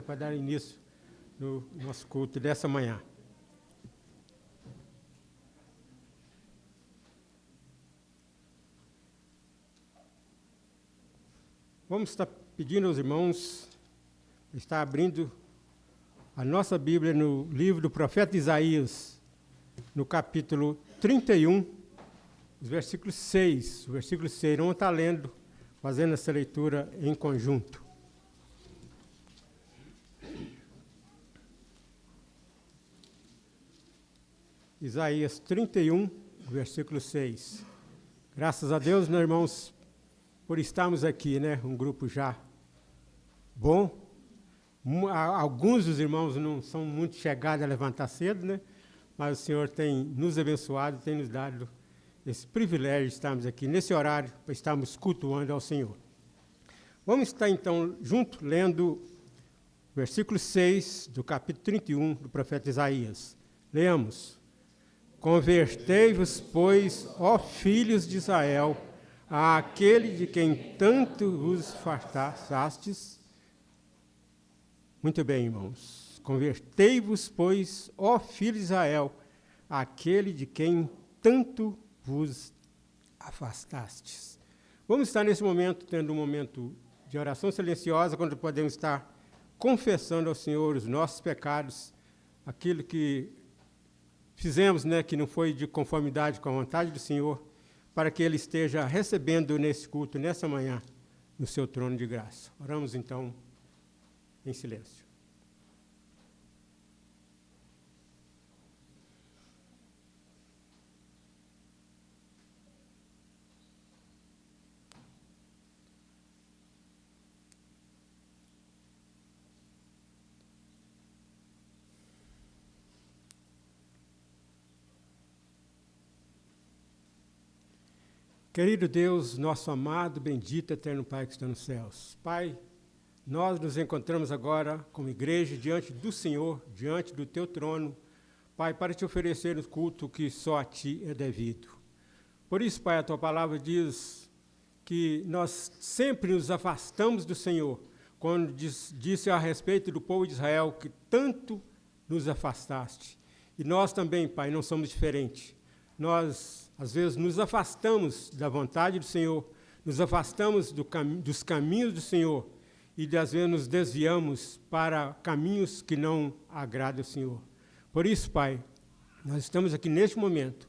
Para dar início no nosso culto dessa manhã. Vamos estar pedindo aos irmãos estar abrindo a nossa Bíblia no livro do profeta Isaías, no capítulo 31, os versículos 6. O versículo 6, vamos estar lendo, fazendo essa leitura em conjunto. Isaías 31, versículo 6. Graças a Deus, meus irmãos, por estarmos aqui, né? Um grupo já bom. Alguns dos irmãos não são muito chegados a levantar cedo, né? Mas o Senhor tem nos abençoado, tem nos dado esse privilégio de estarmos aqui nesse horário, para estarmos cultuando ao Senhor. Vamos estar, então, junto, lendo o versículo 6 do capítulo 31 do profeta Isaías. Leamos. Convertei-vos, pois, ó filhos de Israel, àquele de quem tanto vos fartastes. Muito bem, irmãos. Convertei-vos, pois, ó filhos de Israel, àquele de quem tanto vos afastastes. Vamos estar nesse momento, tendo um momento de oração silenciosa, quando podemos estar confessando ao Senhor os nossos pecados, aquilo que fizemos, né, que não foi de conformidade com a vontade do Senhor, para que Ele esteja recebendo nesse culto, nessa manhã, no seu trono de graça. Oramos, então, em silêncio. Querido Deus, nosso amado, bendito, eterno Pai que está nos céus. Pai, nós nos encontramos agora como igreja diante do Senhor, diante do Teu trono, Pai, para Te oferecer o culto que só a Ti é devido. Por isso, Pai, a Tua palavra diz que nós sempre nos afastamos do Senhor, quando disse a respeito do povo de Israel que tanto nos afastaste. E nós também, Pai, não somos diferentes. Nós, às vezes, nos afastamos da vontade do Senhor, nos afastamos dos caminhos do Senhor e, às vezes, nos desviamos para caminhos que não agradam ao Senhor. Por isso, Pai, nós estamos aqui neste momento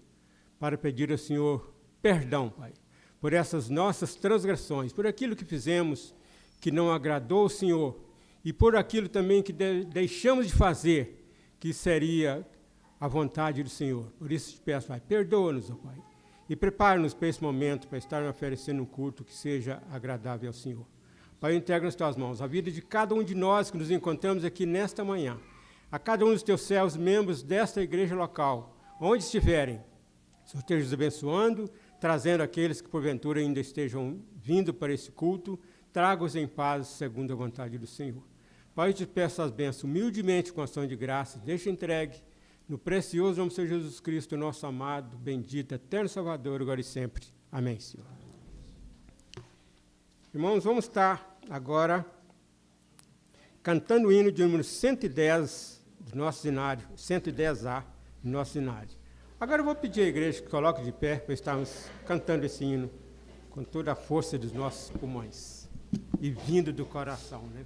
para pedir ao Senhor perdão, Pai, por essas nossas transgressões, por aquilo que fizemos que não agradou ao Senhor e por aquilo também que deixamos de fazer, que seria a vontade do Senhor. Por isso te peço, Pai, perdoa-nos, ó Pai, e prepara-nos para esse momento, para estar oferecendo um culto que seja agradável ao Senhor. Pai, eu entrego nas Tuas mãos a vida de cada um de nós que nos encontramos aqui nesta manhã, a cada um dos Teus céus, membros desta igreja local, onde estiverem, o Senhor esteja os abençoando, trazendo aqueles que porventura ainda estejam vindo para esse culto, traga-os em paz segundo a vontade do Senhor. Pai, eu te peço as bênçãos humildemente com ação de graça, deixa entregue, no precioso nome do Senhor Jesus Cristo, nosso amado, bendito, eterno Salvador, agora e sempre. Amém, Senhor. Irmãos, vamos estar agora cantando o hino de número 110 do nosso cenário, 110A do nosso cenário. Agora eu vou pedir à igreja que coloque de pé para estarmos cantando esse hino com toda a força dos nossos pulmões e vindo do coração, né?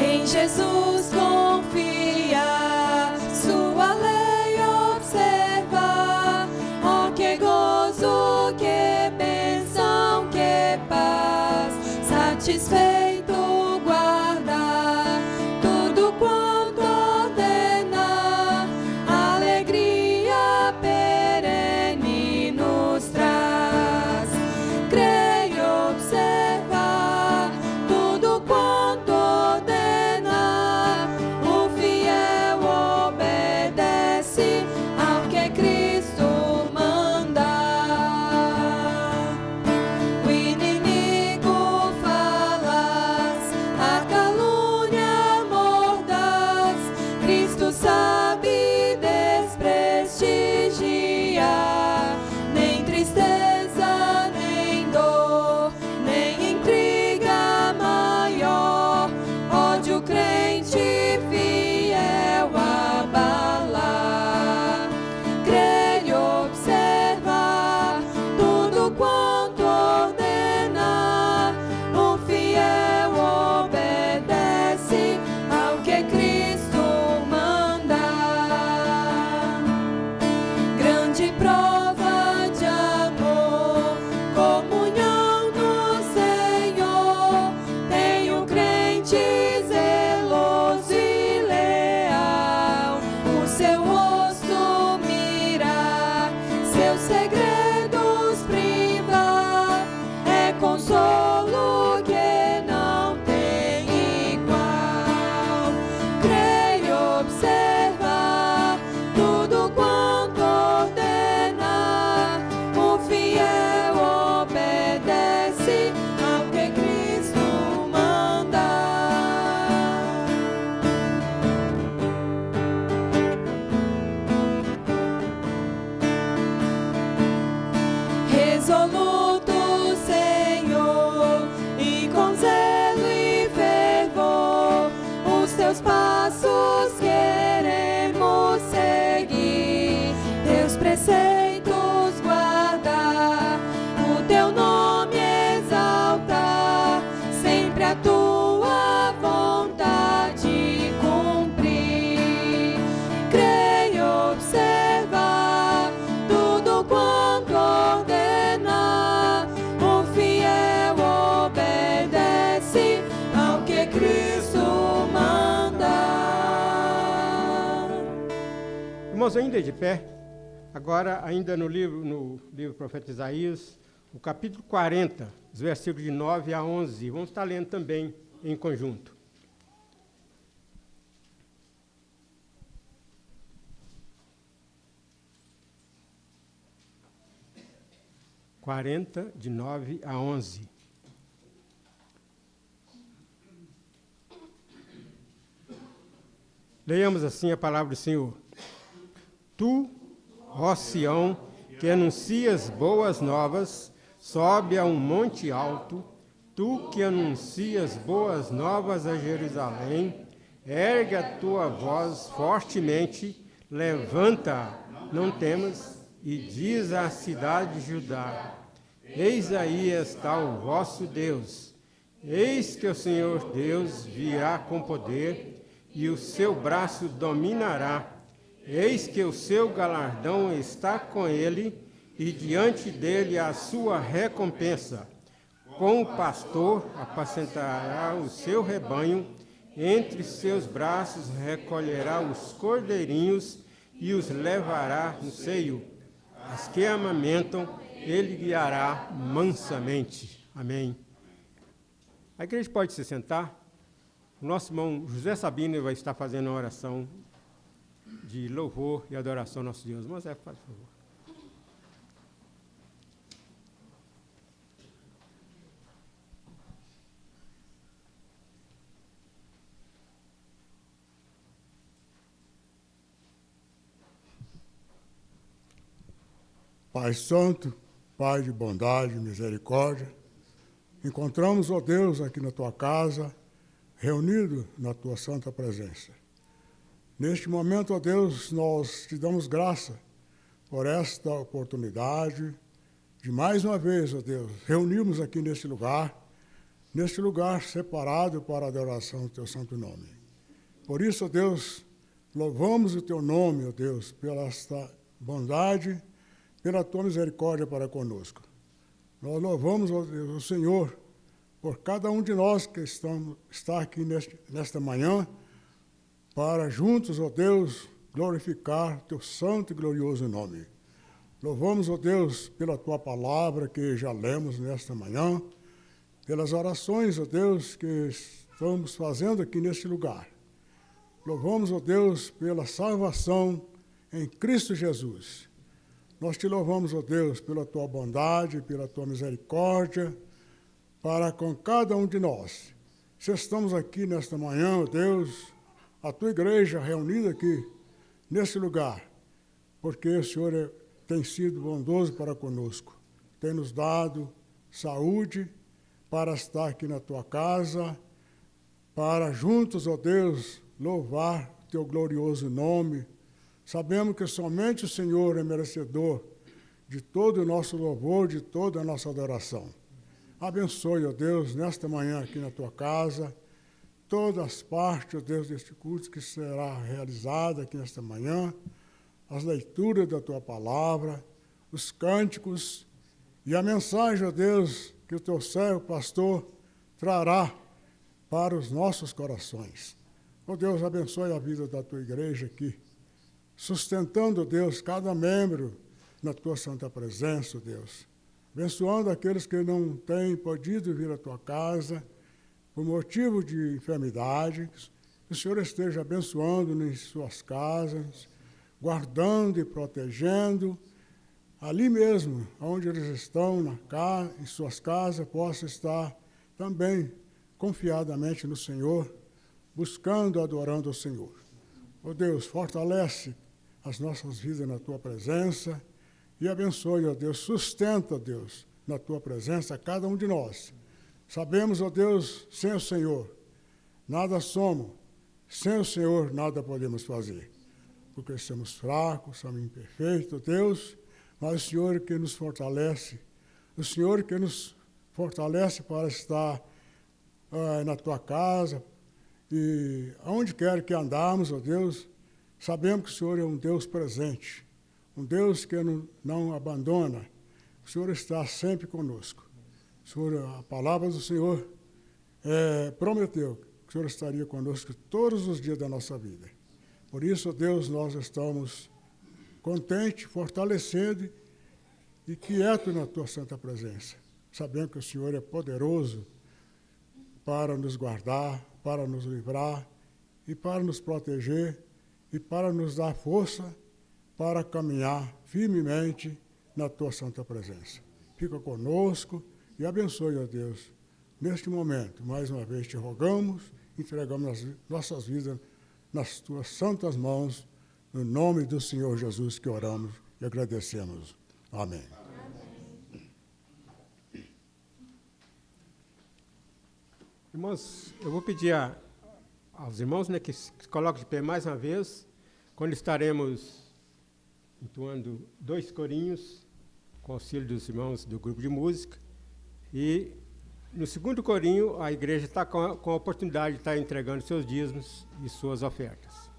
Em Jesus confia, sua lei observa, oh que gozo, que bênção, que paz, satisfeito guarda tudo quanto ordena, alegria perene nos traz. Creio e observa tudo quanto ordena, o fiel obedece ao que Cristo manda. O inimigo fala teus passos queremos seguir, teus preceitos guardar, o teu nome exaltar, sempre a tua vontade cumprir. Creio observar tudo quanto ordenar, o fiel obedece ao que Cristo manda. Irmãos, ainda de pé, agora ainda no livro Profeta Isaías, o capítulo 40, os versículos de 9 a 11. Vamos estar lendo também em conjunto. De 9 a 11. Leiamos assim a palavra do Senhor. Tu, ó Sião, que anuncias boas novas, sobe a um monte alto. Tu que anuncias boas novas a Jerusalém, ergue a tua voz fortemente, levanta, não temas, e diz à cidade de Judá: eis aí está o vosso Deus. Eis que o Senhor Deus virá com poder, e o seu braço dominará. Eis que o seu galardão está com ele, e diante dele a sua recompensa. Com o pastor apacentará o seu rebanho, entre seus braços recolherá os cordeirinhos e os levará no seio. As que amamentam, ele guiará mansamente. Amém. A igreja pode se sentar. O nosso irmão José Sabino vai estar fazendo uma oração de louvor e adoração ao nosso Deus. Irmão Zé, por favor. Pai Santo, Pai de bondade e misericórdia, encontramos, ó Deus, aqui na Tua casa, reunido na Tua santa presença. Neste momento, ó Deus, nós te damos graça por esta oportunidade de mais uma vez, ó Deus, reunirmos aqui neste lugar separado para a adoração do Teu santo nome. Por isso, ó Deus, louvamos o Teu nome, ó Deus, pela esta bondade, pela Tua misericórdia para conosco. Nós louvamos, ó Deus, o Senhor, por cada um de nós que está aqui nesta manhã, para juntos, ó Deus, glorificar Teu santo e glorioso nome. Louvamos, ó Deus, pela Tua palavra que já lemos nesta manhã, pelas orações, ó Deus, que estamos fazendo aqui neste lugar. Louvamos, ó Deus, pela salvação em Cristo Jesus. Nós te louvamos, ó Deus, pela Tua bondade, pela Tua misericórdia, para com cada um de nós. Se estamos aqui nesta manhã, ó Deus, a Tua igreja reunida aqui, nesse lugar, porque o Senhor tem sido bondoso para conosco, tem nos dado saúde para estar aqui na Tua casa, para juntos, ó Deus, louvar Teu glorioso nome. Sabemos que somente o Senhor é merecedor de todo o nosso louvor, de toda a nossa adoração. Abençoe, ó Deus, nesta manhã aqui na Tua casa, todas as partes, ó Deus, deste culto que será realizado aqui nesta manhã, as leituras da Tua palavra, os cânticos e a mensagem, ó Deus, que o Teu servo pastor trará para os nossos corações. Ó Deus, abençoe a vida da Tua igreja aqui, sustentando, Deus, cada membro na Tua santa presença, Deus. Abençoando aqueles que não têm podido vir à Tua casa por motivo de enfermidade. Que o Senhor esteja abençoando em suas casas, guardando e protegendo. Ali mesmo, onde eles estão, em suas casas, possa estar também confiadamente no Senhor, buscando, adorando o Senhor. Ó Deus, fortalece as nossas vidas na Tua presença e abençoe, ó Deus, sustenta, Deus, na Tua presença cada um de nós. Sabemos, ó Deus, sem o Senhor, nada somos. Sem o Senhor, nada podemos fazer, porque somos fracos, somos imperfeitos, Deus, mas o Senhor que nos fortalece, o Senhor que nos fortalece para estar na tua casa e aonde quer que andarmos, ó Deus, sabemos que o Senhor é um Deus presente, um Deus que não abandona, o Senhor está sempre conosco. O Senhor, a palavra do Senhor prometeu que o Senhor estaria conosco todos os dias da nossa vida. Por isso, Deus, nós estamos contentes, fortalecidos e quietos na tua santa presença, sabendo que o Senhor é poderoso para nos guardar, para nos livrar e para nos proteger e para nos dar força para caminhar firmemente na tua santa presença. Fica conosco e abençoe, ó Deus, neste momento. Mais uma vez te rogamos, entregamos as nossas vidas nas tuas santas mãos, no nome do Senhor Jesus que oramos e agradecemos. Amém. Irmãos, eu vou pedir aos irmãos, né, que se coloquem de pé mais uma vez, quando estaremos entoando 2 corinhos, com auxílio dos irmãos do grupo de música. E no segundo corinho, a igreja está com a oportunidade de estar entregando seus dízimos e suas ofertas.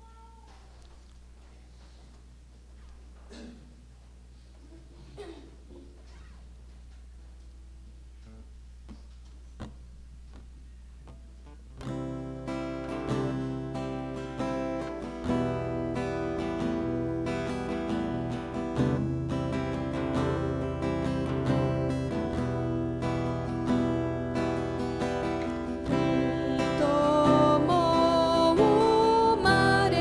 Tomou o mar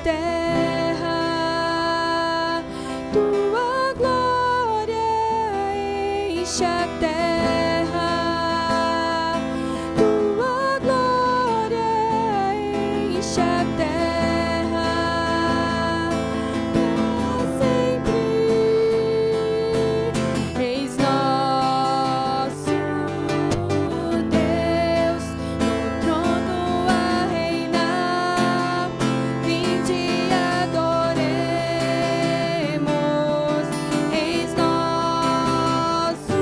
terra, tua glória enche a terra, tua glória enche a terra, para sempre. Eis nosso Deus no trono a reinar, vinde e adoremos. Eis nosso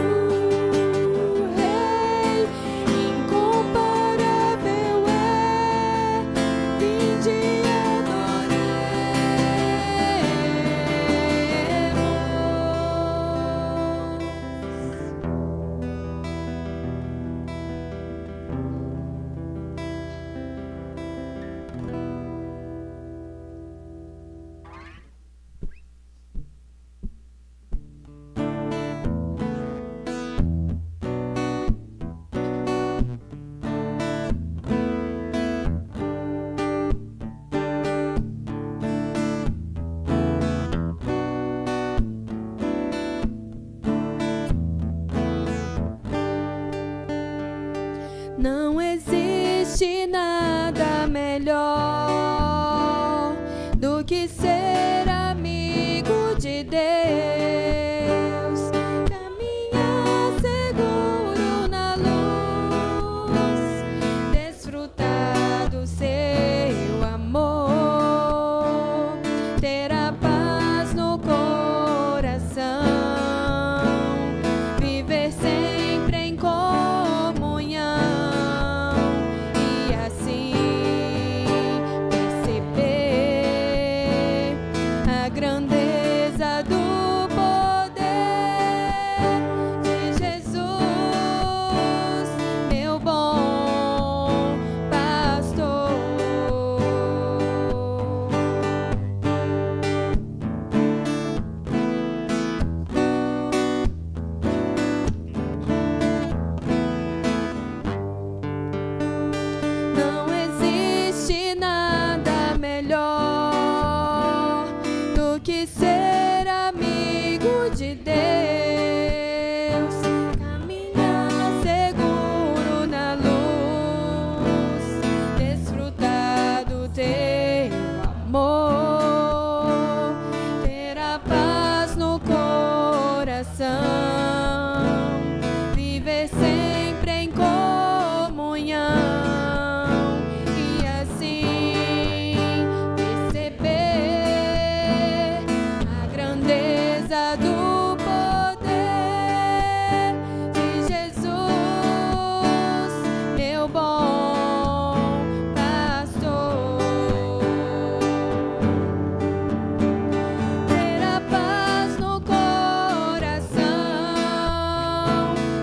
Rei, incomparável é, vinde e não existe nada melhor do que ser amigo de Deus, caminhar seguro na luz, desfrutar do seu amor, ter a paz no coração, viver sempre em comunhão e assim perceber a grandeza do poder de Jesus, meu bom pastor. Não existe nada melhor do que ser amigo de Deus, caminhar seguro na luz, desfrutar do teu amor, ter a paz no coração, viver sempre em comunhão e assim perceber a grandeza do poder de Jesus, meu bom pastor. Ter a paz no coração,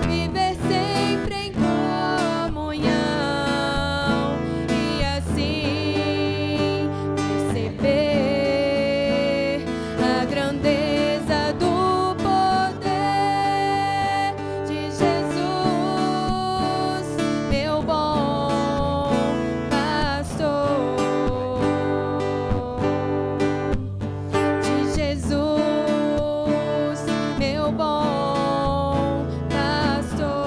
viver sempre em comunhão e assim perceber a grandeza do poder de Jesus, meu bom pastor. De Jesus, meu bom pastor.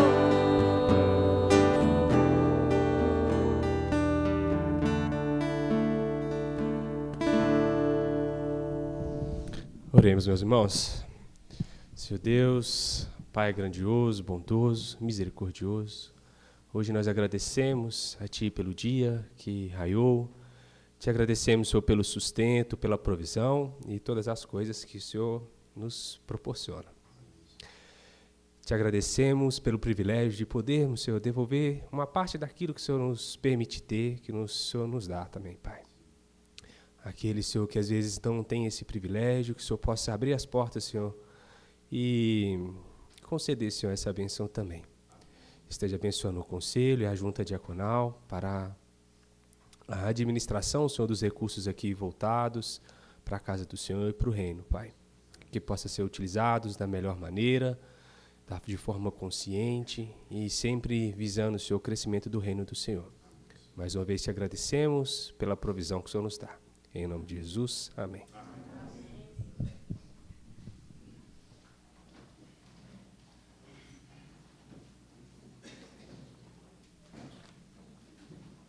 Oremos, meus irmãos. Senhor Deus, Pai grandioso, bondoso, misericordioso, hoje nós agradecemos a Ti pelo dia que raiou, te agradecemos, Senhor, pelo sustento, pela provisão e todas as coisas que o Senhor nos proporciona. Te agradecemos pelo privilégio de podermos, Senhor, devolver uma parte daquilo que o Senhor nos permite ter, que o Senhor nos dá também, Pai. Aquele, Senhor, que às vezes não tem esse privilégio, que o Senhor possa abrir as portas, Senhor, e conceder, Senhor, essa bênção também. Esteja abençoando o conselho e a junta diaconal para a administração, Senhor, dos recursos aqui voltados para a casa do Senhor e para o reino, Pai. Que possa ser utilizados da melhor maneira, de forma consciente e sempre visando, Senhor, o crescimento do reino do Senhor. Mais uma vez te agradecemos pela provisão que o Senhor nos dá. Em nome de Jesus, amém.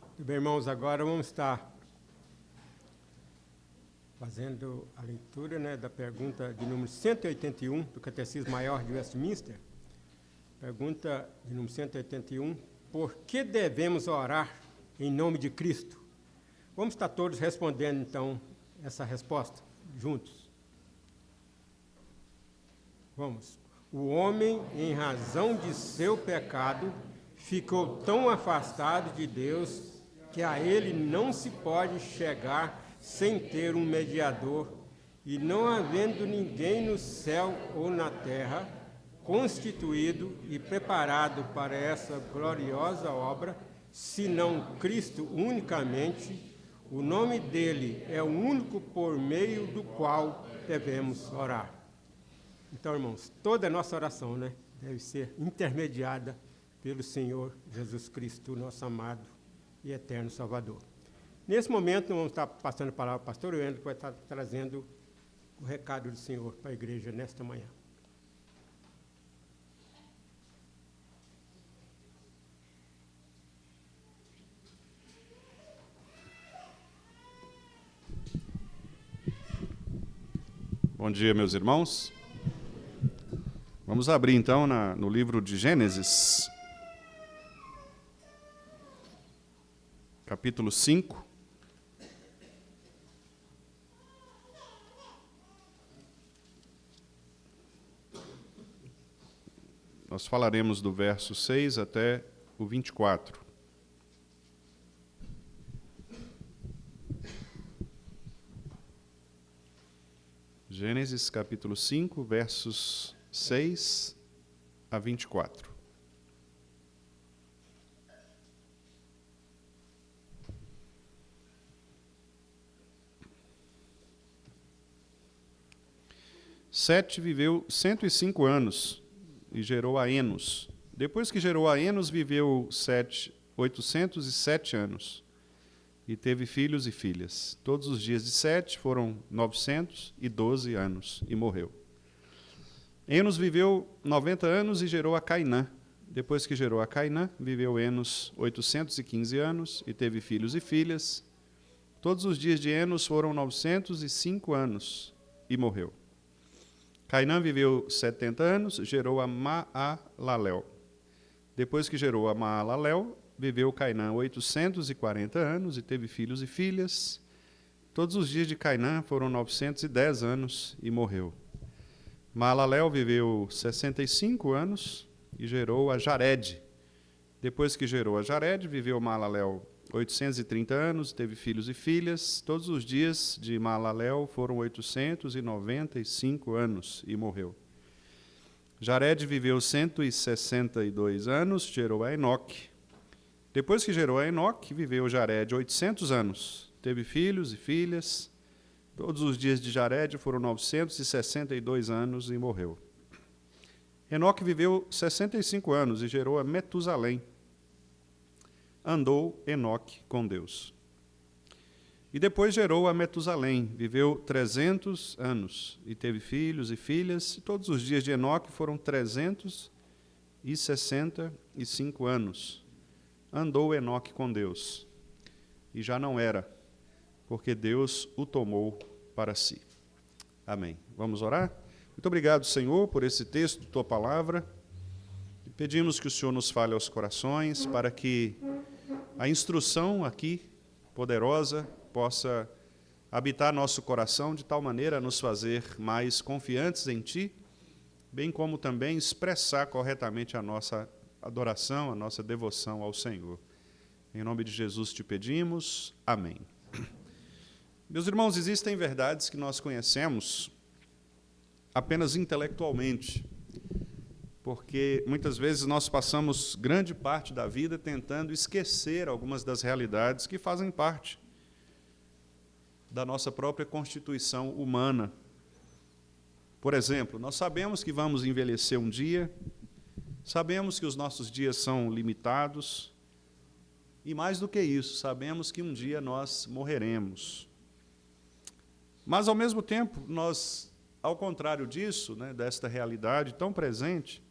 Muito bem, irmãos, agora vamos estar fazendo a leitura, né, da pergunta de número 181 do Catecismo Maior de Westminster. Pergunta de número 181, por que devemos orar em nome de Cristo? Vamos estar todos respondendo, então, essa resposta, juntos. Vamos. O homem, em razão de seu pecado, ficou tão afastado de Deus que a ele não se pode chegar sem ter um mediador, e não havendo ninguém no céu ou na terra constituído e preparado para essa gloriosa obra, senão Cristo unicamente. O nome dele é o único por meio do qual devemos orar. Então, irmãos, toda a nossa oração, né, deve ser intermediada pelo Senhor Jesus Cristo, nosso amado e eterno Salvador. Nesse momento, nós vamos estar passando a palavra ao pastor Wendel, que vai estar trazendo o recado do Senhor para a igreja nesta manhã. Bom dia, meus irmãos. Vamos abrir, então, no livro de Gênesis, capítulo 5. Nós falaremos do verso 6 até o 24. Gênesis capítulo 5, versos 6 a 24. Sete viveu 105 anos e gerou a Enos. Depois que gerou a Enos, viveu 807 anos. E teve filhos e filhas. Todos os dias de Sete foram 912 anos, e morreu. Enos viveu 90 anos e gerou a Cainã. Depois que gerou a Cainã, viveu Enos 815 anos, e teve filhos e filhas. Todos os dias de Enos foram 905 anos, e morreu. Cainã viveu 70 anos, gerou a Maalalel. Depois que gerou a Maalalel, viveu Cainã 840 anos e teve filhos e filhas. Todos os dias de Cainã foram 910 anos e morreu. Maalalel viveu 65 anos e gerou a Jared. Depois que gerou a Jared, viveu Maalalel 830 anos, teve filhos e filhas. Todos os dias de Maalalel foram 895 anos e morreu. Jared viveu 162 anos, gerou a Enoque. Depois que gerou a Enoque, viveu Jared 800 anos, teve filhos e filhas. Todos os dias de Jared foram 962 anos e morreu. Enoque viveu 65 anos e gerou a Metusalém. Andou Enoque com Deus. E depois gerou a Metusalém, viveu 300 anos e teve filhos e filhas. E todos os dias de Enoque foram 365 anos. Andou Enoque com Deus, e já não era, porque Deus o tomou para si. Amém. Vamos orar? Muito obrigado, Senhor, por esse texto, tua palavra. E pedimos que o Senhor nos fale aos corações, para que a instrução aqui, poderosa, possa habitar nosso coração de tal maneira a nos fazer mais confiantes em Ti, bem como também expressar corretamente a nossa adoração, a nossa devoção ao Senhor. Em nome de Jesus te pedimos. Amém. Meus irmãos, existem verdades que nós conhecemos apenas intelectualmente, porque muitas vezes nós passamos grande parte da vida tentando esquecer algumas das realidades que fazem parte da nossa própria constituição humana. Por exemplo, nós sabemos que vamos envelhecer um dia, sabemos que os nossos dias são limitados, e mais do que isso, sabemos que um dia nós morreremos. Mas, ao mesmo tempo, nós, ao contrário disso, né, desta realidade tão presente,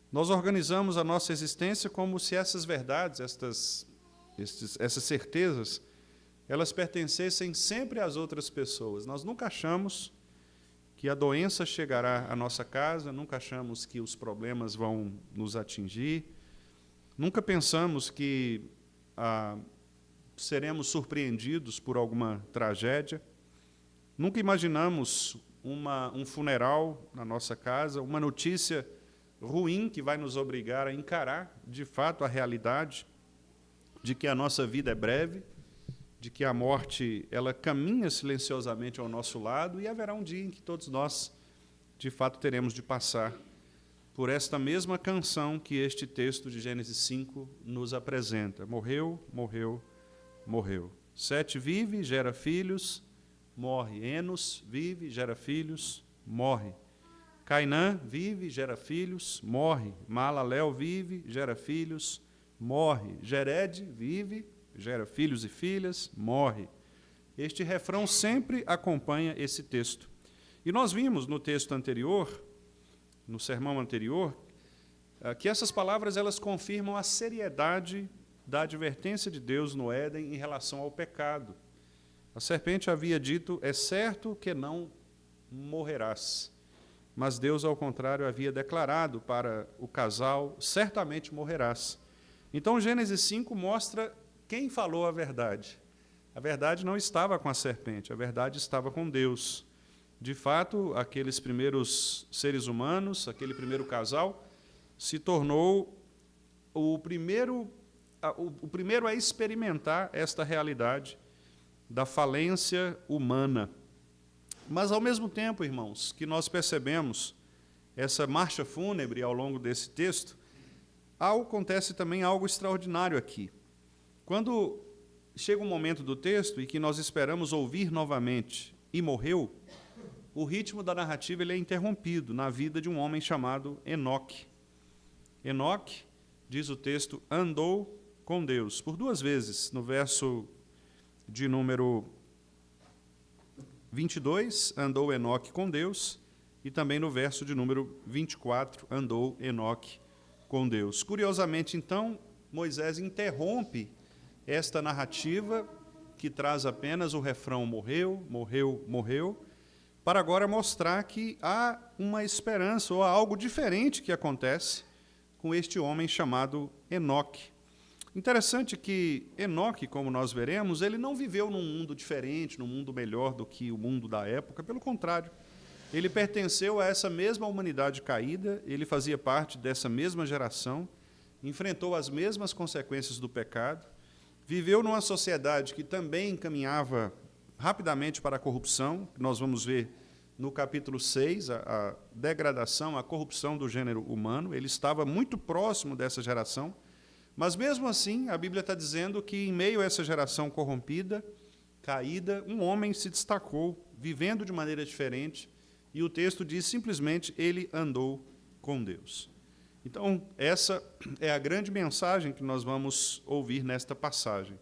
nós organizamos a nossa existência como se essas verdades, essas certezas, elas pertencessem sempre às outras pessoas. Nós nunca achamos que a doença chegará à nossa casa, nunca achamos que os problemas vão nos atingir, nunca pensamos que seremos surpreendidos por alguma tragédia, nunca imaginamos um funeral na nossa casa, uma notícia ruim que vai nos obrigar a encarar, de fato, a realidade de que a nossa vida é breve, de que a morte ela caminha silenciosamente ao nosso lado e haverá um dia em que todos nós, de fato, teremos de passar por esta mesma canção que este texto de Gênesis 5 nos apresenta. Morreu, morreu, morreu. Sete vive, gera filhos, morre. Enos vive, gera filhos, morre. Cainã vive, gera filhos, morre. Maalalel vive, gera filhos, morre. Jered vive, gera filhos e filhas, morre. Este refrão sempre acompanha esse texto. E nós vimos no texto anterior, no sermão anterior, que essas palavras elas confirmam a seriedade da advertência de Deus no Éden em relação ao pecado. A serpente havia dito, é certo que não morrerás. Mas Deus, ao contrário, havia declarado para o casal, certamente morrerás. Então, Gênesis 5 mostra quem falou a verdade. A verdade não estava com a serpente, a verdade estava com Deus. De fato, aqueles primeiros seres humanos, aquele primeiro casal, se tornou o primeiro a experimentar esta realidade da falência humana. Mas, ao mesmo tempo, irmãos, que nós percebemos essa marcha fúnebre ao longo desse texto, acontece também algo extraordinário aqui. Quando chega um momento do texto em que nós esperamos ouvir novamente, e morreu, o ritmo da narrativa ele é interrompido na vida de um homem chamado Enoque. Enoque, diz o texto, andou com Deus. Por duas vezes, no verso de número 22, andou Enoque com Deus, e também no verso de número 24, andou Enoque com Deus. Curiosamente, então, Moisés interrompe esta narrativa, que traz apenas o refrão morreu, morreu, morreu, para agora mostrar que há uma esperança, ou há algo diferente que acontece com este homem chamado Enoque. Interessante que Enoque, como nós veremos, ele não viveu num mundo diferente, num mundo melhor do que o mundo da época, pelo contrário, ele pertenceu a essa mesma humanidade caída, ele fazia parte dessa mesma geração, enfrentou as mesmas consequências do pecado, viveu numa sociedade que também caminhava rapidamente para a corrupção, que nós vamos ver no capítulo 6, a degradação, a corrupção do gênero humano. Ele estava muito próximo dessa geração, mas mesmo assim a Bíblia está dizendo que em meio a essa geração corrompida, caída, um homem se destacou, vivendo de maneira diferente, e o texto diz simplesmente, ele andou com Deus. Então, essa é a grande mensagem que nós vamos ouvir nesta passagem.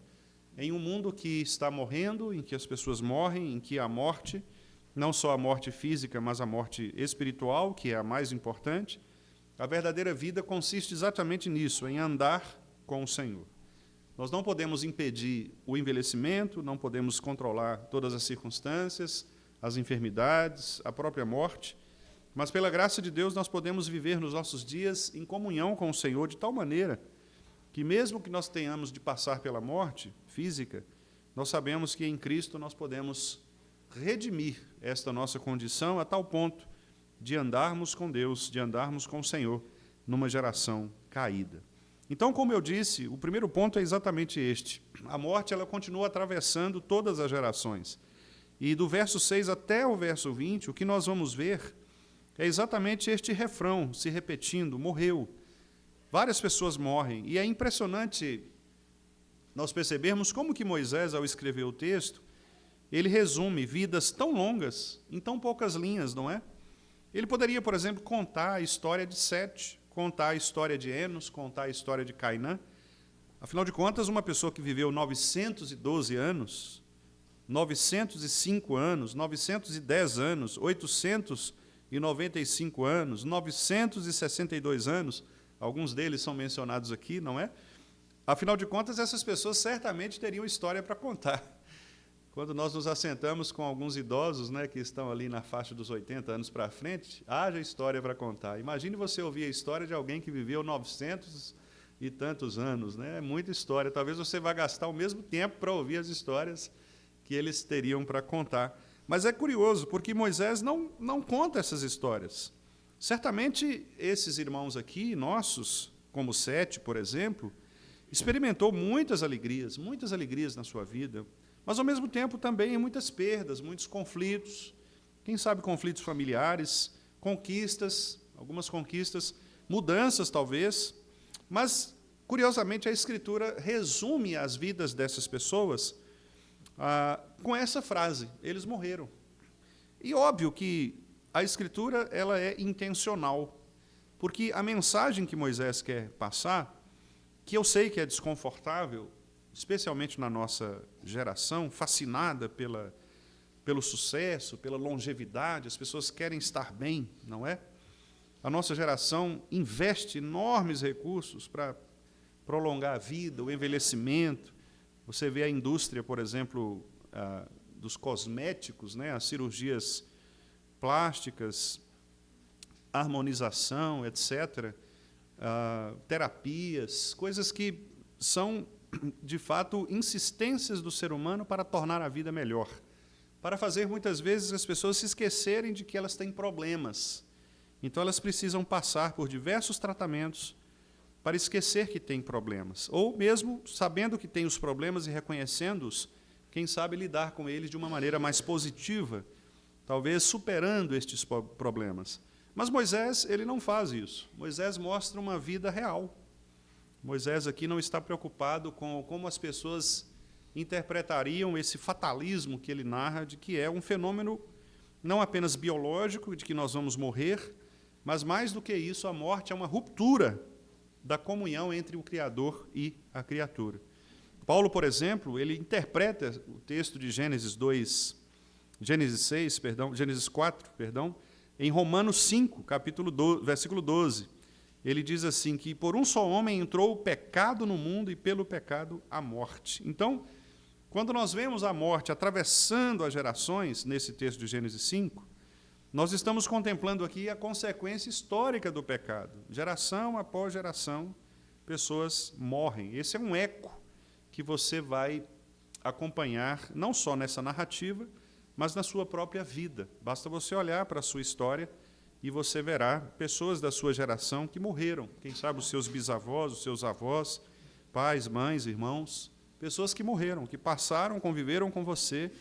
Em um mundo que está morrendo, em que as pessoas morrem, em que a morte, não só a morte física, mas a morte espiritual, que é a mais importante, a verdadeira vida consiste exatamente nisso, em andar com o Senhor. Nós não podemos impedir o envelhecimento, não podemos controlar todas as circunstâncias, as enfermidades, a própria morte, mas, pela graça de Deus, nós podemos viver nos nossos dias em comunhão com o Senhor, de tal maneira que, mesmo que nós tenhamos de passar pela morte física, nós sabemos que em Cristo nós podemos redimir esta nossa condição a tal ponto de andarmos com Deus, de andarmos com o Senhor numa geração caída. Então, como eu disse, o primeiro ponto é exatamente este. A morte ela continua atravessando todas as gerações. E do verso 6 até o verso 20, o que nós vamos ver é exatamente este refrão se repetindo, morreu. Várias pessoas morrem, e é impressionante nós percebermos como que Moisés, ao escrever o texto, ele resume vidas tão longas em tão poucas linhas, não é? Ele poderia, por exemplo, contar a história de Sete, contar a história de Enos, contar a história de Cainã. Afinal de contas, uma pessoa que viveu 912 anos 905 anos, 910 anos, 895 anos, 962 anos, alguns deles são mencionados aqui, não é? Afinal de contas, essas pessoas certamente teriam história para contar. Quando nós nos assentamos com alguns idosos, né, que estão ali na faixa dos 80 anos para frente, haja história para contar. Imagine você ouvir a história de alguém que viveu 900 e tantos anos, né? É muita história. Talvez você vá gastar o mesmo tempo para ouvir as histórias que eles teriam para contar. Mas é curioso, porque Moisés não conta essas histórias. Certamente, esses irmãos aqui, nossos, como Sete, por exemplo, experimentou muitas alegrias na sua vida, mas, ao mesmo tempo, também muitas perdas, muitos conflitos, quem sabe conflitos familiares, conquistas, algumas conquistas, mudanças, talvez. Mas, curiosamente, a Escritura resume as vidas dessas pessoas com essa frase: eles morreram. E óbvio que a Escritura ela é intencional, porque a mensagem que Moisés quer passar, que eu sei que é desconfortável, especialmente na nossa geração, fascinada pelo sucesso, pela longevidade, as pessoas querem estar bem, não é? A nossa geração investe enormes recursos para prolongar a vida, o envelhecimento. Você vê a indústria, por exemplo, dos cosméticos, né, as cirurgias plásticas, harmonização, etc., terapias, coisas que são, de fato, insistências do ser humano para tornar a vida melhor, para fazer, muitas vezes, as pessoas se esquecerem de que elas têm problemas. Então, elas precisam passar por diversos tratamentos para esquecer que têm problemas, ou mesmo sabendo que têm os problemas e reconhecendo-os, quem sabe lidar com eles de uma maneira mais positiva, talvez superando estes problemas. Mas Moisés, ele não faz isso. Moisés mostra uma vida real. Moisés aqui não está preocupado com como as pessoas interpretariam esse fatalismo que ele narra, de que é um fenômeno não apenas biológico, de que nós vamos morrer, mas, mais do que isso, a morte é uma ruptura da comunhão entre o Criador e a criatura. Paulo, por exemplo, ele interpreta o texto de Gênesis 4, em Romanos 5, versículo 12. Ele diz assim, que por um só homem entrou o pecado no mundo e pelo pecado a morte. Então, quando nós vemos a morte atravessando as gerações, nesse texto de Gênesis 5, nós estamos contemplando aqui a consequência histórica do pecado. Geração após geração, pessoas morrem. Esse é um eco que você vai acompanhar, não só nessa narrativa, mas na sua própria vida. Basta você olhar para a sua história e você verá pessoas da sua geração que morreram. Quem sabe os seus bisavós, os seus avós, pais, mães, irmãos, pessoas que morreram, que passaram, conviveram com você,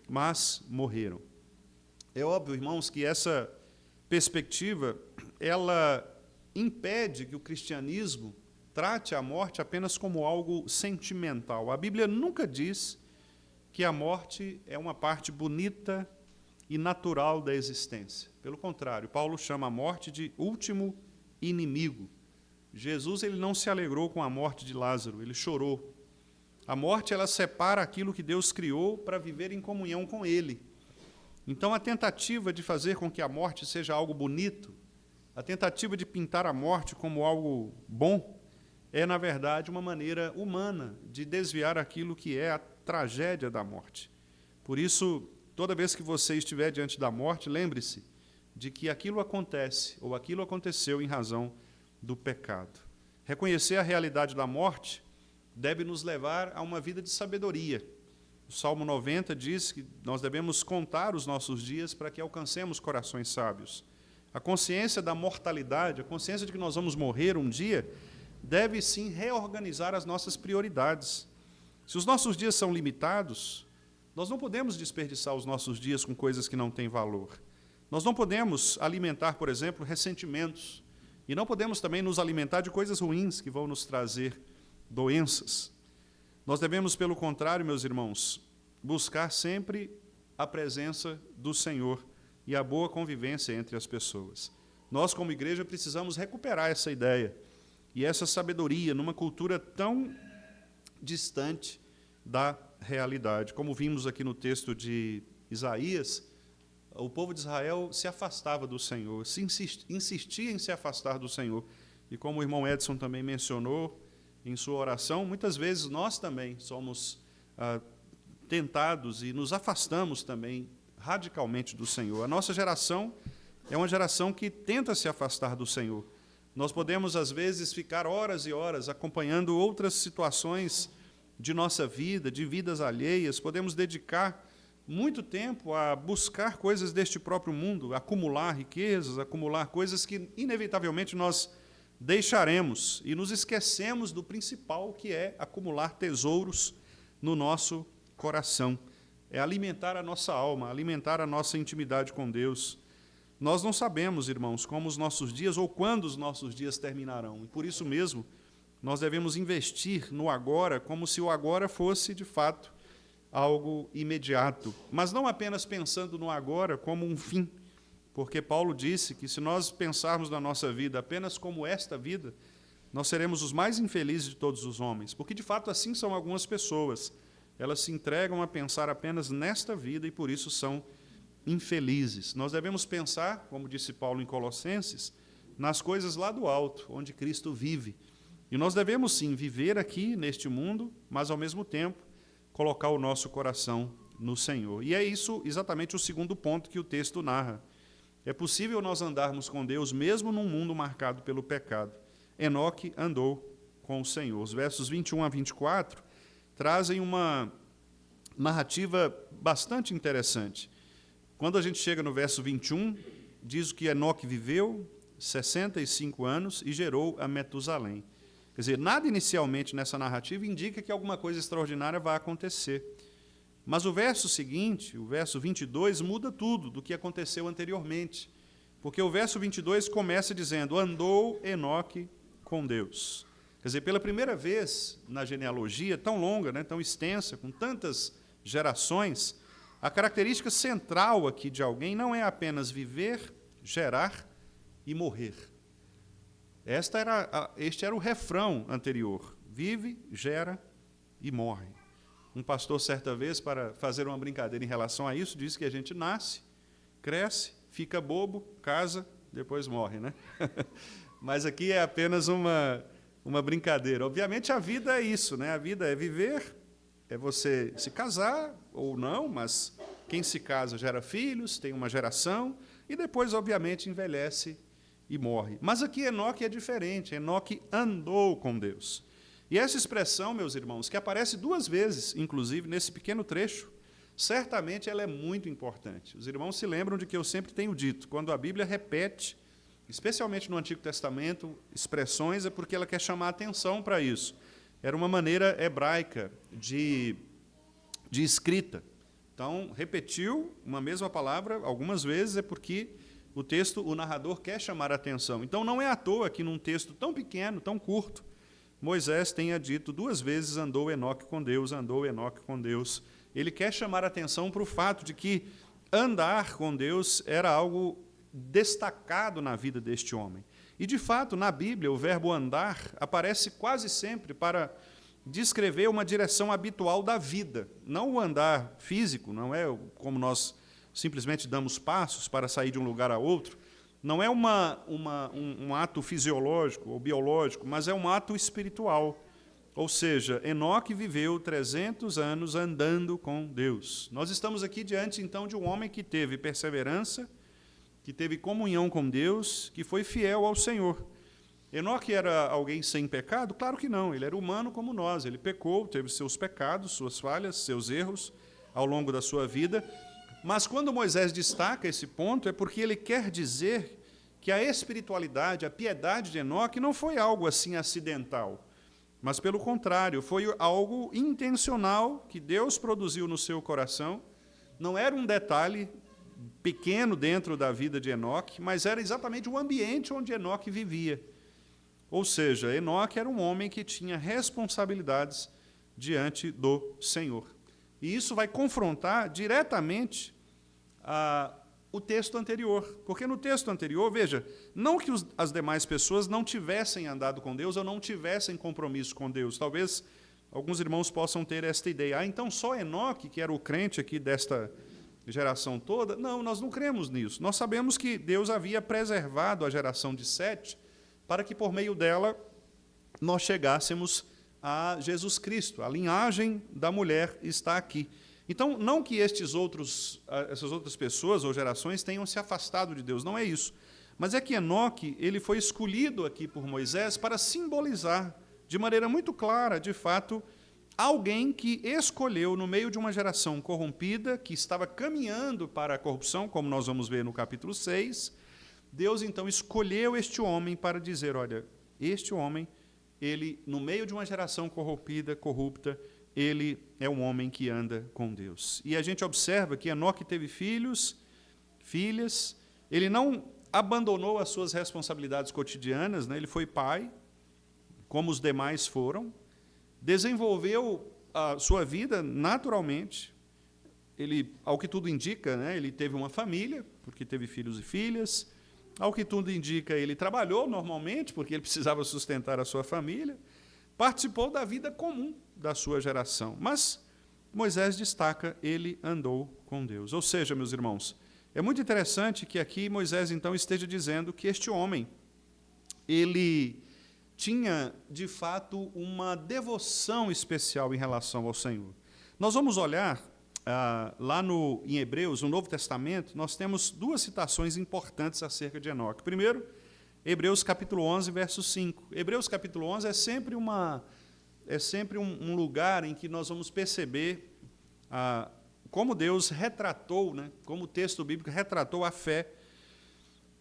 mas morreram. É óbvio, irmãos, que essa perspectiva, ela impede que o cristianismo trate a morte apenas como algo sentimental. A Bíblia nunca diz que a morte é uma parte bonita e natural da existência. Pelo contrário, Paulo chama a morte de último inimigo. Jesus ele não se alegrou com a morte de Lázaro, ele chorou. A morte ela separa aquilo que Deus criou para viver em comunhão com Ele. Então, a tentativa de fazer com que a morte seja algo bonito, a tentativa de pintar a morte como algo bom, é, na verdade, uma maneira humana de desviar aquilo que é a tragédia da morte. Por isso, toda vez que você estiver diante da morte, lembre-se de que aquilo acontece, ou aquilo aconteceu em razão do pecado. Reconhecer a realidade da morte deve nos levar a uma vida de sabedoria. O Salmo 90 diz que nós devemos contar os nossos dias para que alcancemos corações sábios. A consciência da mortalidade, a consciência de que nós vamos morrer um dia, deve sim reorganizar as nossas prioridades. Se os nossos dias são limitados, nós não podemos desperdiçar os nossos dias com coisas que não têm valor. Nós não podemos alimentar, por exemplo, ressentimentos. E não podemos também nos alimentar de coisas ruins que vão nos trazer doenças. Nós devemos, pelo contrário, meus irmãos, buscar sempre a presença do Senhor e a boa convivência entre as pessoas. Nós, como igreja, precisamos recuperar essa ideia e essa sabedoria numa cultura tão distante da realidade. Como vimos aqui no texto de Isaías, o povo de Israel se afastava do Senhor, insistia em se afastar do Senhor. E como o irmão Edson também mencionou em sua oração, muitas vezes nós também somos tentados e nos afastamos também radicalmente do Senhor. A nossa geração é uma geração que tenta se afastar do Senhor. Nós podemos, às vezes, ficar horas e horas acompanhando outras situações de nossa vida, de vidas alheias, podemos dedicar muito tempo a buscar coisas deste próprio mundo, acumular riquezas, acumular coisas que, inevitavelmente, nós deixaremos e nos esquecemos do principal, que é acumular tesouros no nosso coração. É alimentar a nossa alma, alimentar a nossa intimidade com Deus. Nós não sabemos, irmãos, como os nossos dias ou quando os nossos dias terminarão. E por isso mesmo, nós devemos investir no agora como se o agora fosse, de fato, algo imediato. Mas não apenas pensando no agora como um fim, porque Paulo disse que se nós pensarmos na nossa vida apenas como esta vida, nós seremos os mais infelizes de todos os homens, porque de fato assim são algumas pessoas. Elas se entregam a pensar apenas nesta vida e por isso são infelizes. Nós devemos pensar, como disse Paulo em Colossenses, nas coisas lá do alto, onde Cristo vive. E nós devemos sim viver aqui neste mundo, mas ao mesmo tempo colocar o nosso coração no Senhor. E é isso exatamente o segundo ponto que o texto narra. É possível nós andarmos com Deus mesmo num mundo marcado pelo pecado. Enoque andou com o Senhor. Os versos 21 a 24 trazem uma narrativa bastante interessante. Quando a gente chega no verso 21, diz que Enoque viveu 65 anos e gerou a Metusalém. Quer dizer, nada inicialmente nessa narrativa indica que alguma coisa extraordinária vai acontecer. Mas o verso seguinte, o verso 22, muda tudo do que aconteceu anteriormente. Porque o verso 22 começa dizendo, andou Enoque com Deus. Quer dizer, pela primeira vez na genealogia, tão longa, né, tão extensa, com tantas gerações, a característica central aqui de alguém não é apenas viver, gerar e morrer. Este era o refrão anterior. Vive, gera e morre. Um pastor, certa vez, para fazer uma brincadeira em relação a isso, disse que a gente nasce, cresce, fica bobo, casa, depois morre, né? Mas aqui é apenas uma brincadeira. Obviamente, a vida é isso, né? A vida é viver, é você se casar ou não, mas quem se casa gera filhos, tem uma geração, e depois, obviamente, envelhece e morre. Mas aqui Enoque é diferente. Enoque andou com Deus. E essa expressão, meus irmãos, que aparece 2 vezes, inclusive, nesse pequeno trecho, certamente ela é muito importante. Os irmãos se lembram de que eu sempre tenho dito, quando a Bíblia repete, especialmente no Antigo Testamento, expressões, é porque ela quer chamar a atenção para isso. Era uma maneira hebraica de escrita. Então, repetiu uma mesma palavra algumas vezes, é porque o texto, o narrador quer chamar a atenção. Então, não é à toa que num texto tão pequeno, tão curto, Moisés tenha dito 2 vezes, andou Enoque com Deus, andou Enoque com Deus. Ele quer chamar a atenção para o fato de que andar com Deus era algo destacado na vida deste homem. E, de fato, na Bíblia, o verbo andar aparece quase sempre para descrever uma direção habitual da vida. Não o andar físico, não é como nós simplesmente damos passos para sair de um lugar a outro, não é um ato fisiológico ou biológico, mas é um ato espiritual. Ou seja, Enoque viveu 300 anos andando com Deus. Nós estamos aqui diante, então, de um homem que teve perseverança, que teve comunhão com Deus, que foi fiel ao Senhor. Enoque era alguém sem pecado? Claro que não, ele era humano como nós. Ele pecou, teve seus pecados, suas falhas, seus erros ao longo da sua vida. Mas quando Moisés destaca esse ponto, é porque ele quer dizer que a espiritualidade, a piedade de Enoque não foi algo assim acidental, mas, pelo contrário, foi algo intencional que Deus produziu no seu coração. Não era um detalhe pequeno dentro da vida de Enoque, mas era exatamente o ambiente onde Enoque vivia. Ou seja, Enoque era um homem que tinha responsabilidades diante do Senhor. E isso vai confrontar diretamente o texto anterior. Porque no texto anterior, veja, não que as demais pessoas não tivessem andado com Deus ou não tivessem compromisso com Deus. Talvez alguns irmãos possam ter esta ideia. Ah, então só Enoque, que era o crente aqui desta geração toda? Não, nós não cremos nisso. Nós sabemos que Deus havia preservado a geração de Sete para que, por meio dela, nós chegássemos a Jesus Cristo. A linhagem da mulher está aqui. Então, não que essas outras pessoas ou gerações tenham se afastado de Deus, não é isso. Mas é que Enoque, ele foi escolhido aqui por Moisés para simbolizar, de maneira muito clara, de fato, alguém que escolheu, no meio de uma geração corrompida, que estava caminhando para a corrupção, como nós vamos ver no capítulo 6, Deus, então, escolheu este homem para dizer, olha, este homem, ele, no meio de uma geração corrupta, ele é um homem que anda com Deus. E a gente observa que Enoque teve filhos, filhas, ele não abandonou as suas responsabilidades cotidianas, né? Ele foi pai, como os demais foram, desenvolveu a sua vida naturalmente. Ele, ao que tudo indica, né, ele teve uma família, porque teve filhos e filhas. Ao que tudo indica, ele trabalhou normalmente, porque ele precisava sustentar a sua família. Participou da vida comum da sua geração. Mas Moisés destaca, ele andou com Deus. Ou seja, meus irmãos, é muito interessante que aqui Moisés, então, esteja dizendo que este homem, ele tinha, de fato, uma devoção especial em relação ao Senhor. Nós vamos olhar, lá em Hebreus, no Novo Testamento, nós temos duas citações importantes acerca de Enoque. Primeiro, Hebreus capítulo 11, verso 5. Hebreus capítulo 11 é sempre um lugar em que nós vamos perceber como Deus retratou, né, como o texto bíblico retratou a fé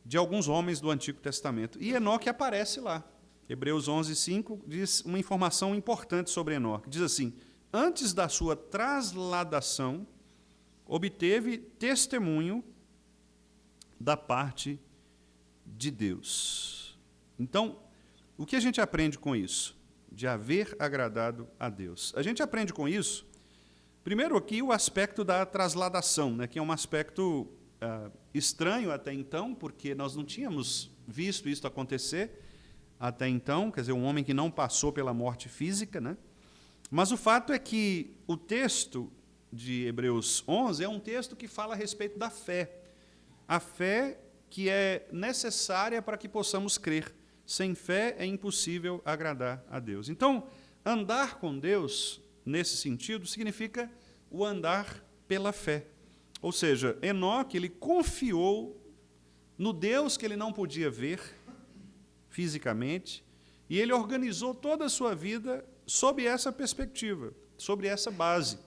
de alguns homens do Antigo Testamento. E Enoque aparece lá. Hebreus 11, 5 diz uma informação importante sobre Enoque. Diz assim, antes da sua trasladação, obteve testemunho da parte de Deus. Então, o que a gente aprende com isso? De haver agradado a Deus. A gente aprende com isso, primeiro aqui, o aspecto da trasladação, né, que é um aspecto estranho até então, porque nós não tínhamos visto isso acontecer até então, quer dizer, um homem que não passou pela morte física, né? Mas o fato é que o texto de Hebreus 11 é um texto que fala a respeito da fé. A fé que é necessária para que possamos crer. Sem fé é impossível agradar a Deus. Então, andar com Deus, nesse sentido, significa o andar pela fé. Ou seja, Enoque, ele confiou no Deus que ele não podia ver fisicamente, e ele organizou toda a sua vida sob essa perspectiva, sobre essa base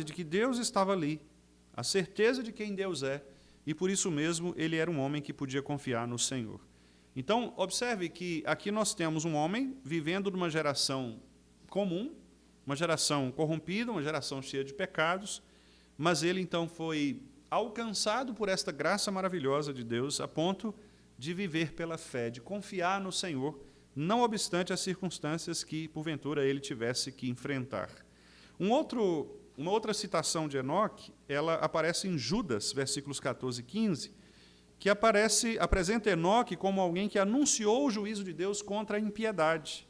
de que Deus estava ali, a certeza de quem Deus é, e por isso mesmo ele era um homem que podia confiar no Senhor. Então, observe que aqui nós temos um homem vivendo numa geração comum, uma geração corrompida, uma geração cheia de pecados, mas ele então foi alcançado por esta graça maravilhosa de Deus a ponto de viver pela fé, de confiar no Senhor, não obstante as circunstâncias que, porventura, ele tivesse que enfrentar. Uma outra citação de Enoque, ela aparece em Judas, versículos 14 e 15, que apresenta Enoque como alguém que anunciou o juízo de Deus contra a impiedade.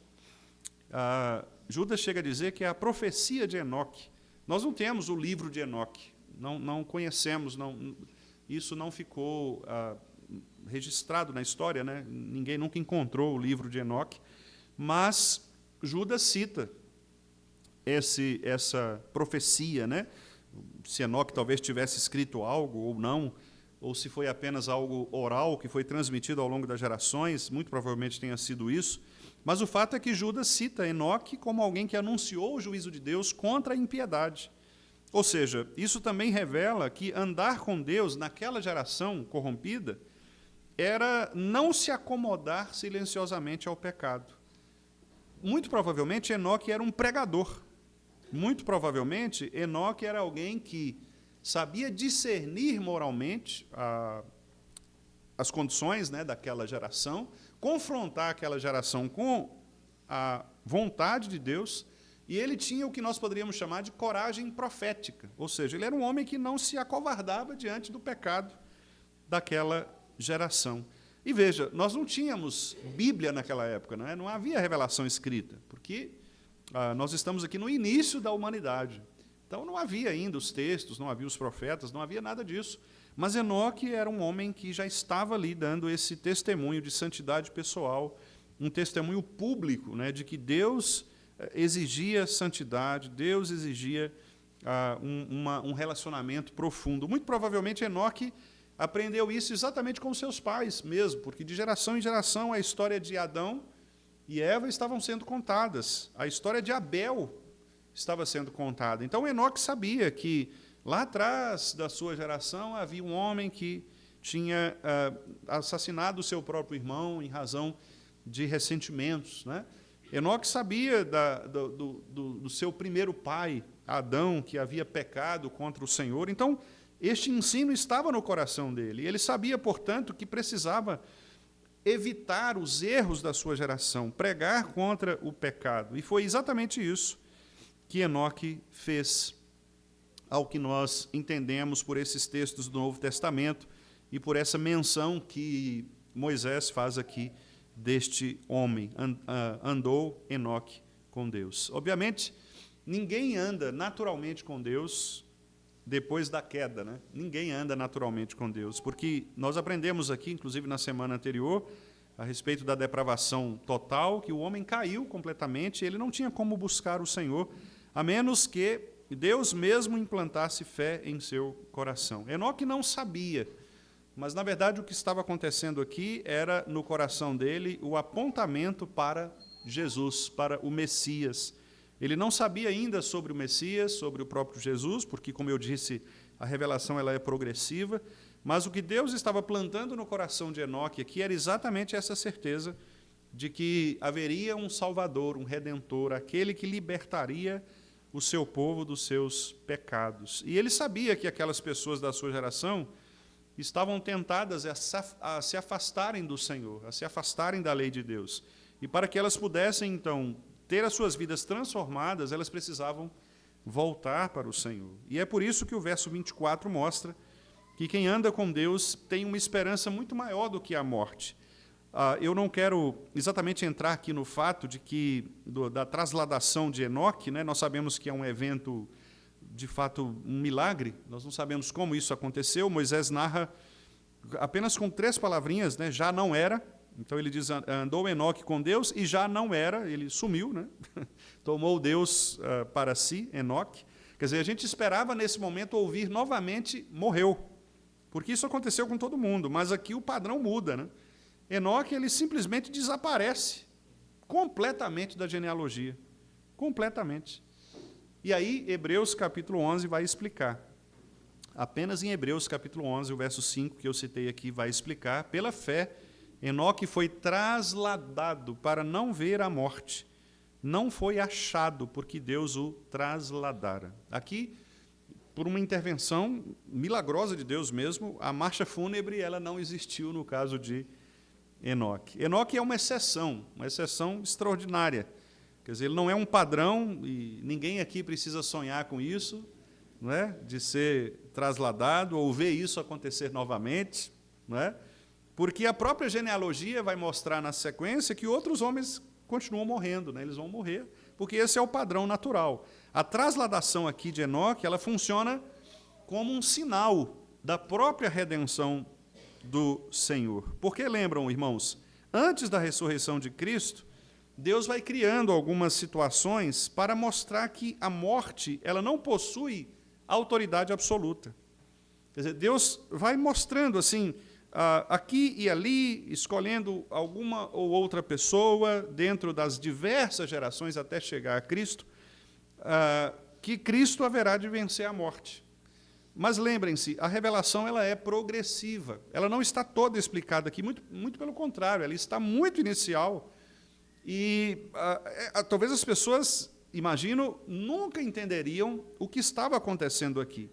Judas chega a dizer que é a profecia de Enoque. Nós não temos o livro de Enoque, não conhecemos, isso não ficou registrado na história, né? Ninguém nunca encontrou o livro de Enoque, mas Judas cita essa profecia, né? Se Enoque talvez tivesse escrito algo ou não, ou se foi apenas algo oral que foi transmitido ao longo das gerações, muito provavelmente tenha sido isso, mas o fato é que Judas cita Enoque como alguém que anunciou o juízo de Deus contra a impiedade. Ou seja, isso também revela que andar com Deus naquela geração corrompida era não se acomodar silenciosamente ao pecado. Muito provavelmente, Enoque era um pregador. Muito provavelmente, Enoque era alguém que sabia discernir moralmente as condições, né, daquela geração, confrontar aquela geração com a vontade de Deus, e ele tinha o que nós poderíamos chamar de coragem profética. Ou seja, ele era um homem que não se acovardava diante do pecado daquela geração. E veja, nós não tínhamos Bíblia naquela época, não havia revelação escrita, porque nós estamos aqui no início da humanidade. Então não havia ainda os textos, não havia os profetas, não havia nada disso. Mas Enoque era um homem que já estava ali dando esse testemunho de santidade pessoal, um testemunho público, né, de que Deus exigia santidade, Deus exigia um relacionamento profundo. Muito provavelmente Enoque aprendeu isso exatamente com seus pais mesmo, porque de geração em geração a história de Adão e Eva estavam sendo contadas, a história de Abel estava sendo contada. Então Enoque sabia que lá atrás da sua geração havia um homem que tinha assassinado o seu próprio irmão em razão de ressentimentos, né? Enoque sabia do seu primeiro pai, Adão, que havia pecado contra o Senhor. Então, este ensino estava no coração dele. Ele sabia, portanto, que precisava evitar os erros da sua geração, pregar contra o pecado. E foi exatamente isso que Enoque fez, ao que nós entendemos por esses textos do Novo Testamento e por essa menção que Moisés faz aqui deste homem. Andou Enoque com Deus. Obviamente, ninguém anda naturalmente com Deus depois da queda, né? Ninguém anda naturalmente com Deus, porque nós aprendemos aqui, inclusive na semana anterior, a respeito da depravação total, que o homem caiu completamente, ele não tinha como buscar o Senhor, a menos que Deus mesmo implantasse fé em seu coração. Enoque não sabia, mas, na verdade, o que estava acontecendo aqui era, no coração dele, o apontamento para Jesus, para o Messias. Ele não sabia ainda sobre o Messias, sobre o próprio Jesus, porque, como eu disse, a revelação ela é progressiva, mas o que Deus estava plantando no coração de Enoque aqui era exatamente essa certeza de que haveria um Salvador, um Redentor, aquele que libertaria o seu povo dos seus pecados. E ele sabia que aquelas pessoas da sua geração estavam tentadas a se afastarem do Senhor, a se afastarem da lei de Deus. E para que elas pudessem, então, ter as suas vidas transformadas, elas precisavam voltar para o Senhor. E é por isso que o verso 24 mostra que quem anda com Deus tem uma esperança muito maior do que a morte. Eu não quero exatamente entrar aqui no fato de que da trasladação de Enoque, né, nós sabemos que é um evento, de fato, um milagre, nós não sabemos como isso aconteceu. Moisés narra apenas com 3 palavrinhas, né, já não era. Então ele diz, andou Enoque com Deus e já não era, ele sumiu, né? Tomou Deus para si, Enoque. Quer dizer, a gente esperava nesse momento ouvir novamente, morreu, porque isso aconteceu com todo mundo, mas aqui o padrão muda, né? Enoque, ele simplesmente desaparece completamente da genealogia, completamente. E aí, Hebreus capítulo 11 vai explicar. Apenas em Hebreus capítulo 11, o verso 5, que eu citei aqui, vai explicar. Pela fé, Enoque foi trasladado para não ver a morte. Não foi achado, porque Deus o trasladara. Aqui, por uma intervenção milagrosa de Deus mesmo, a marcha fúnebre ela não existiu no caso de Enoque. Enoque é uma exceção extraordinária. Quer dizer, ele não é um padrão, e ninguém aqui precisa sonhar com isso, não é? De ser trasladado ou ver isso acontecer novamente, não é? Porque a própria genealogia vai mostrar na sequência que outros homens continuam morrendo, né? Eles vão morrer, porque esse é o padrão natural. A trasladação aqui de Enoque, ela funciona como um sinal da própria redenção do Senhor. Porque lembram, irmãos, antes da ressurreição de Cristo, Deus vai criando algumas situações para mostrar que a morte ela não possui autoridade absoluta. Quer dizer, Deus vai mostrando assim, aqui e ali, escolhendo alguma ou outra pessoa dentro das diversas gerações até chegar a Cristo, que Cristo haverá de vencer a morte. Mas lembrem-se, a revelação ela é progressiva. Ela não está toda explicada aqui, muito pelo contrário, ela está muito inicial. E talvez as pessoas, imagino, nunca entenderiam o que estava acontecendo aqui.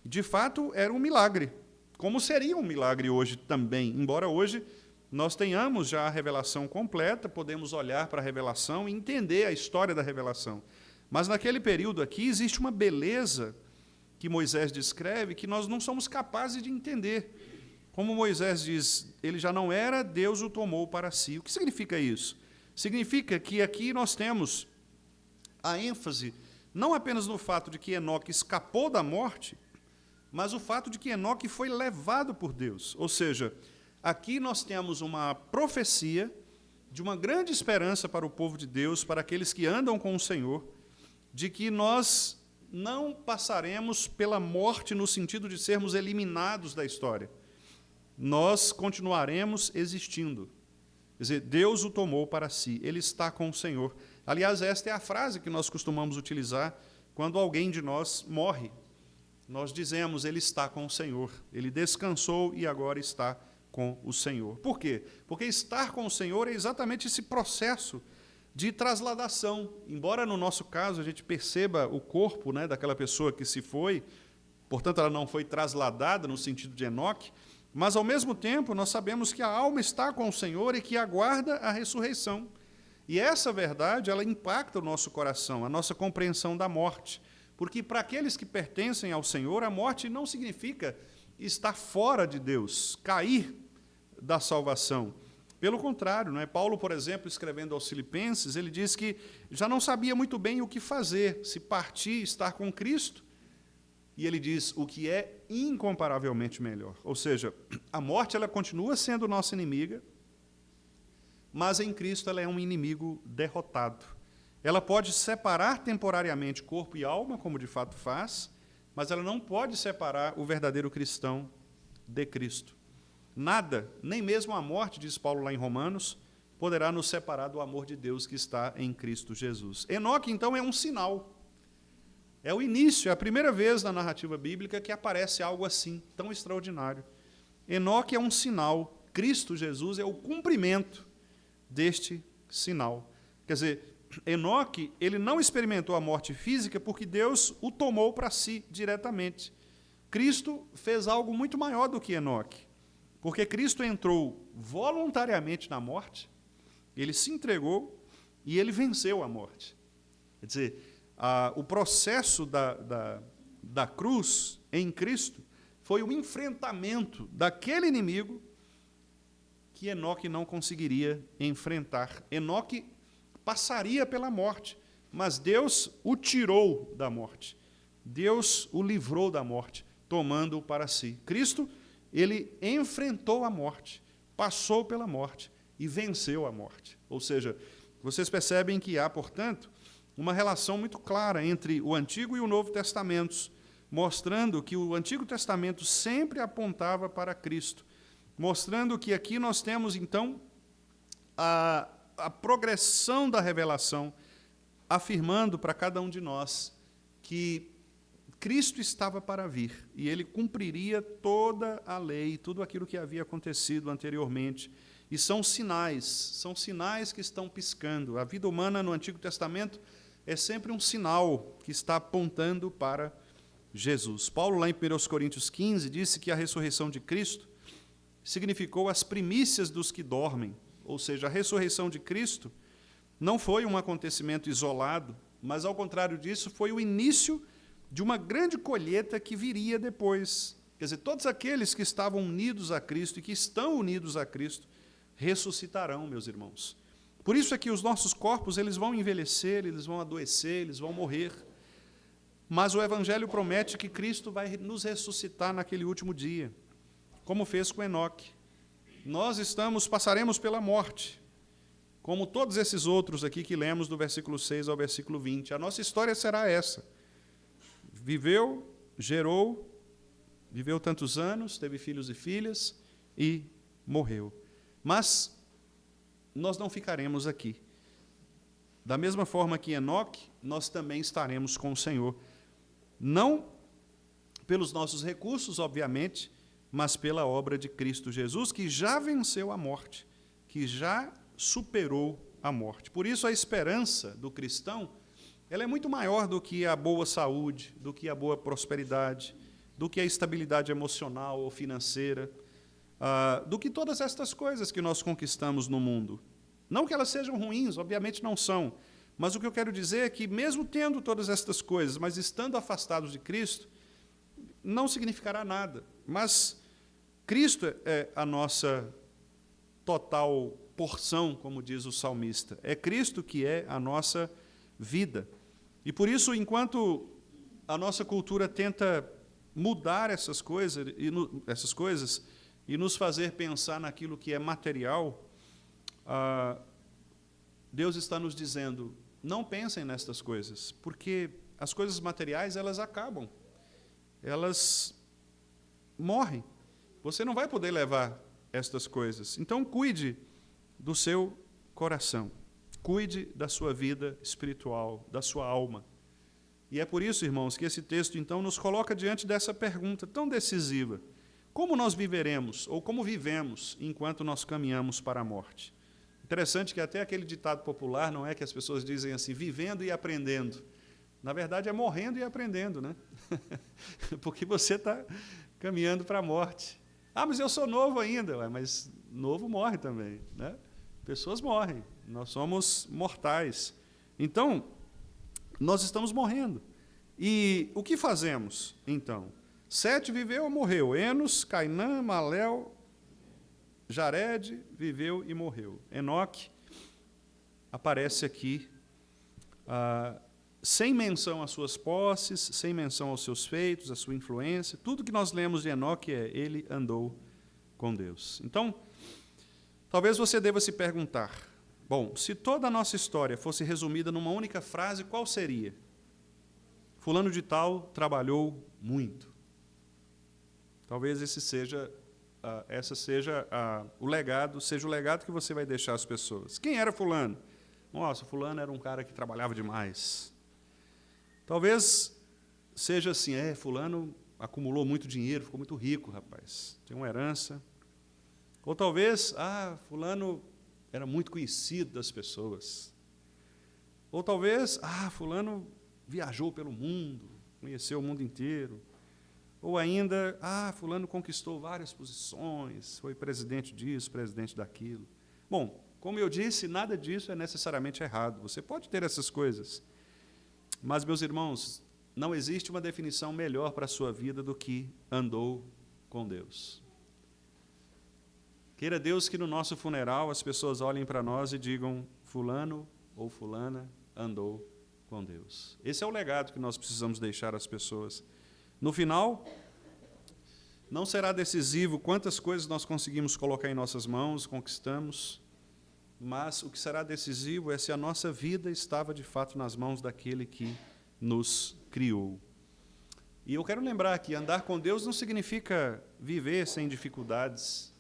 De fato, era um milagre, como seria um milagre hoje também. Embora hoje nós tenhamos já a revelação completa, podemos olhar para a revelação e entender a história da revelação. Mas naquele período aqui existe uma beleza que Moisés descreve que nós não somos capazes de entender. Como Moisés diz, ele já não era, Deus o tomou para si. O que significa isso? Significa que aqui nós temos a ênfase não apenas no fato de que Enoque escapou da morte, mas o fato de que Enoque foi levado por Deus. Ou seja, aqui nós temos uma profecia de uma grande esperança para o povo de Deus, para aqueles que andam com o Senhor, de que nós não passaremos pela morte no sentido de sermos eliminados da história. Nós continuaremos existindo. Quer dizer, Deus o tomou para si, ele está com o Senhor. Aliás, esta é a frase que nós costumamos utilizar quando alguém de nós morre. Nós dizemos, ele está com o Senhor, ele descansou e agora está com o Senhor. Por quê? Porque estar com o Senhor é exatamente esse processo de trasladação. Embora no nosso caso a gente perceba o corpo, né, daquela pessoa que se foi, portanto ela não foi trasladada no sentido de Enoque, mas ao mesmo tempo nós sabemos que a alma está com o Senhor e que aguarda a ressurreição. E essa verdade, ela impacta o nosso coração, a nossa compreensão da morte. Porque para aqueles que pertencem ao Senhor, a morte não significa estar fora de Deus, cair da salvação. Pelo contrário, não é? Paulo, por exemplo, escrevendo aos Filipenses, ele diz que já não sabia muito bem o que fazer, se partir, estar com Cristo. E ele diz o que é incomparavelmente melhor. Ou seja, a morte ela continua sendo nossa inimiga, mas em Cristo ela é um inimigo derrotado. Ela pode separar temporariamente corpo e alma, como de fato faz, mas ela não pode separar o verdadeiro cristão de Cristo. Nada, nem mesmo a morte, diz Paulo lá em Romanos, poderá nos separar do amor de Deus que está em Cristo Jesus. Enoque, então, é um sinal. É o início, é a primeira vez na narrativa bíblica que aparece algo assim, tão extraordinário. Enoque é um sinal, Cristo Jesus é o cumprimento deste sinal. Quer dizer, Enoque, ele não experimentou a morte física porque Deus o tomou para si diretamente. Cristo fez algo muito maior do que Enoque, porque Cristo entrou voluntariamente na morte, ele se entregou e ele venceu a morte. Quer dizer, o processo da cruz em Cristo foi o enfrentamento daquele inimigo que Enoque não conseguiria enfrentar. Enoque passaria pela morte, mas Deus o tirou da morte. Deus o livrou da morte, tomando-o para si. Cristo, ele enfrentou a morte, passou pela morte e venceu a morte. Ou seja, vocês percebem que há, portanto, uma relação muito clara entre o Antigo e o Novo Testamentos, mostrando que o Antigo Testamento sempre apontava para Cristo, mostrando que aqui nós temos, então, a progressão da revelação, afirmando para cada um de nós que Cristo estava para vir, e ele cumpriria toda a lei, tudo aquilo que havia acontecido anteriormente. E são sinais que estão piscando. A vida humana no Antigo Testamento é sempre um sinal que está apontando para Jesus. Paulo, lá em 1 Coríntios 15, disse que a ressurreição de Cristo significou as primícias dos que dormem. Ou seja, a ressurreição de Cristo não foi um acontecimento isolado, mas, ao contrário disso, foi o início de uma grande colheita que viria depois. Quer dizer, todos aqueles que estavam unidos a Cristo e que estão unidos a Cristo ressuscitarão, meus irmãos. Por isso é que os nossos corpos eles vão envelhecer, eles vão adoecer, eles vão morrer. Mas o Evangelho promete que Cristo vai nos ressuscitar naquele último dia, como fez com Enoque. Nós passaremos pela morte, como todos esses outros aqui que lemos do versículo 6 ao versículo 20. A nossa história será essa. Viveu, gerou, viveu tantos anos, teve filhos e filhas e morreu. Mas nós não ficaremos aqui. Da mesma forma que Enoque, nós também estaremos com o Senhor. Não pelos nossos recursos, obviamente, mas pela obra de Cristo Jesus, que já venceu a morte, que já superou a morte. Por isso, a esperança do cristão ela é muito maior do que a boa saúde, do que a boa prosperidade, do que a estabilidade emocional ou financeira, do que todas estas coisas que nós conquistamos no mundo. Não que elas sejam ruins, obviamente não são, mas o que eu quero dizer é que, mesmo tendo todas estas coisas, mas estando afastados de Cristo, não significará nada. Mas Cristo é a nossa total porção, como diz o salmista. É Cristo que é a nossa vida. E por isso, enquanto a nossa cultura tenta mudar essas coisas e nos fazer pensar naquilo que é material, Deus está nos dizendo, não pensem nestas coisas, porque as coisas materiais, elas acabam, elas morrem. Você não vai poder levar estas coisas. Então, cuide do seu coração, cuide da sua vida espiritual, da sua alma. E é por isso, irmãos, que esse texto, então, nos coloca diante dessa pergunta tão decisiva. Como nós viveremos, ou como vivemos, enquanto nós caminhamos para a morte? Interessante que até aquele ditado popular, não é que as pessoas dizem assim, vivendo e aprendendo. Na verdade, é morrendo e aprendendo, né? Porque você está caminhando para a morte. Ah, mas eu sou novo ainda. Ué, mas novo morre também, né? Pessoas morrem, nós somos mortais. Então, nós estamos morrendo. E o que fazemos, então? Sete viveu ou morreu? Enos, Cainã, Malel, Jared viveu e morreu. Enoque aparece aqui sem menção às suas posses, sem menção aos seus feitos, à sua influência. Tudo que nós lemos de Enoque é ele andou com Deus. Então, talvez você deva se perguntar, bom, se toda a nossa história fosse resumida numa única frase, qual seria? Fulano de tal trabalhou muito. Talvez esse seja o legado que você vai deixar às pessoas. Quem era fulano? Nossa, fulano era um cara que trabalhava demais. Talvez seja assim, fulano acumulou muito dinheiro, ficou muito rico, rapaz. Tem uma herança. Ou talvez, fulano era muito conhecido das pessoas. Ou talvez, fulano viajou pelo mundo, conheceu o mundo inteiro. Ou ainda, fulano conquistou várias posições, foi presidente disso, presidente daquilo. Bom, como eu disse, nada disso é necessariamente errado. Você pode ter essas coisas. Mas, meus irmãos, não existe uma definição melhor para a sua vida do que andou com Deus. Queira Deus que no nosso funeral as pessoas olhem para nós e digam, fulano ou fulana andou com Deus. Esse é o legado que nós precisamos deixar às pessoas. No final, não será decisivo quantas coisas nós conseguimos colocar em nossas mãos, conquistamos, mas o que será decisivo é se a nossa vida estava, de fato, nas mãos daquele que nos criou. E eu quero lembrar que andar com Deus não significa viver sem dificuldades,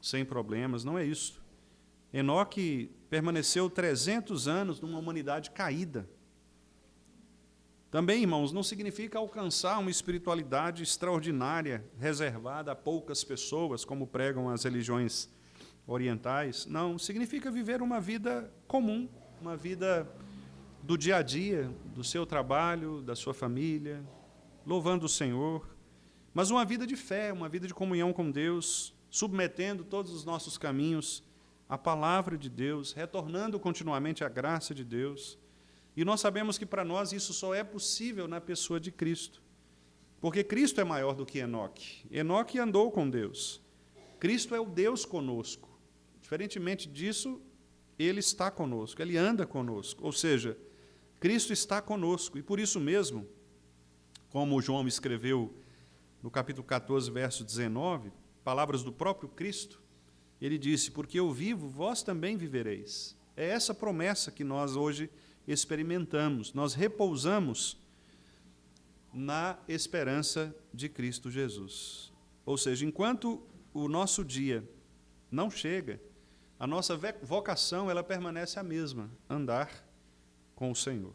sem problemas, não é isso. Enoque permaneceu 300 anos numa humanidade caída. Também, irmãos, não significa alcançar uma espiritualidade extraordinária, reservada a poucas pessoas, como pregam as religiões orientais. Não, significa viver uma vida comum, uma vida do dia a dia, do seu trabalho, da sua família, louvando o Senhor, mas uma vida de fé, uma vida de comunhão com Deus, submetendo todos os nossos caminhos à palavra de Deus, retornando continuamente à graça de Deus. E nós sabemos que para nós isso só é possível na pessoa de Cristo. Porque Cristo é maior do que Enoque. Enoque andou com Deus. Cristo é o Deus conosco. Diferentemente disso, Ele está conosco, Ele anda conosco. Ou seja, Cristo está conosco. E por isso mesmo, como João escreveu no capítulo 14, verso 19, palavras do próprio Cristo, ele disse, porque eu vivo, vós também vivereis. É essa promessa que nós hoje experimentamos, nós repousamos na esperança de Cristo Jesus. Ou seja, enquanto o nosso dia não chega, a nossa vocação ela permanece a mesma, andar com o Senhor.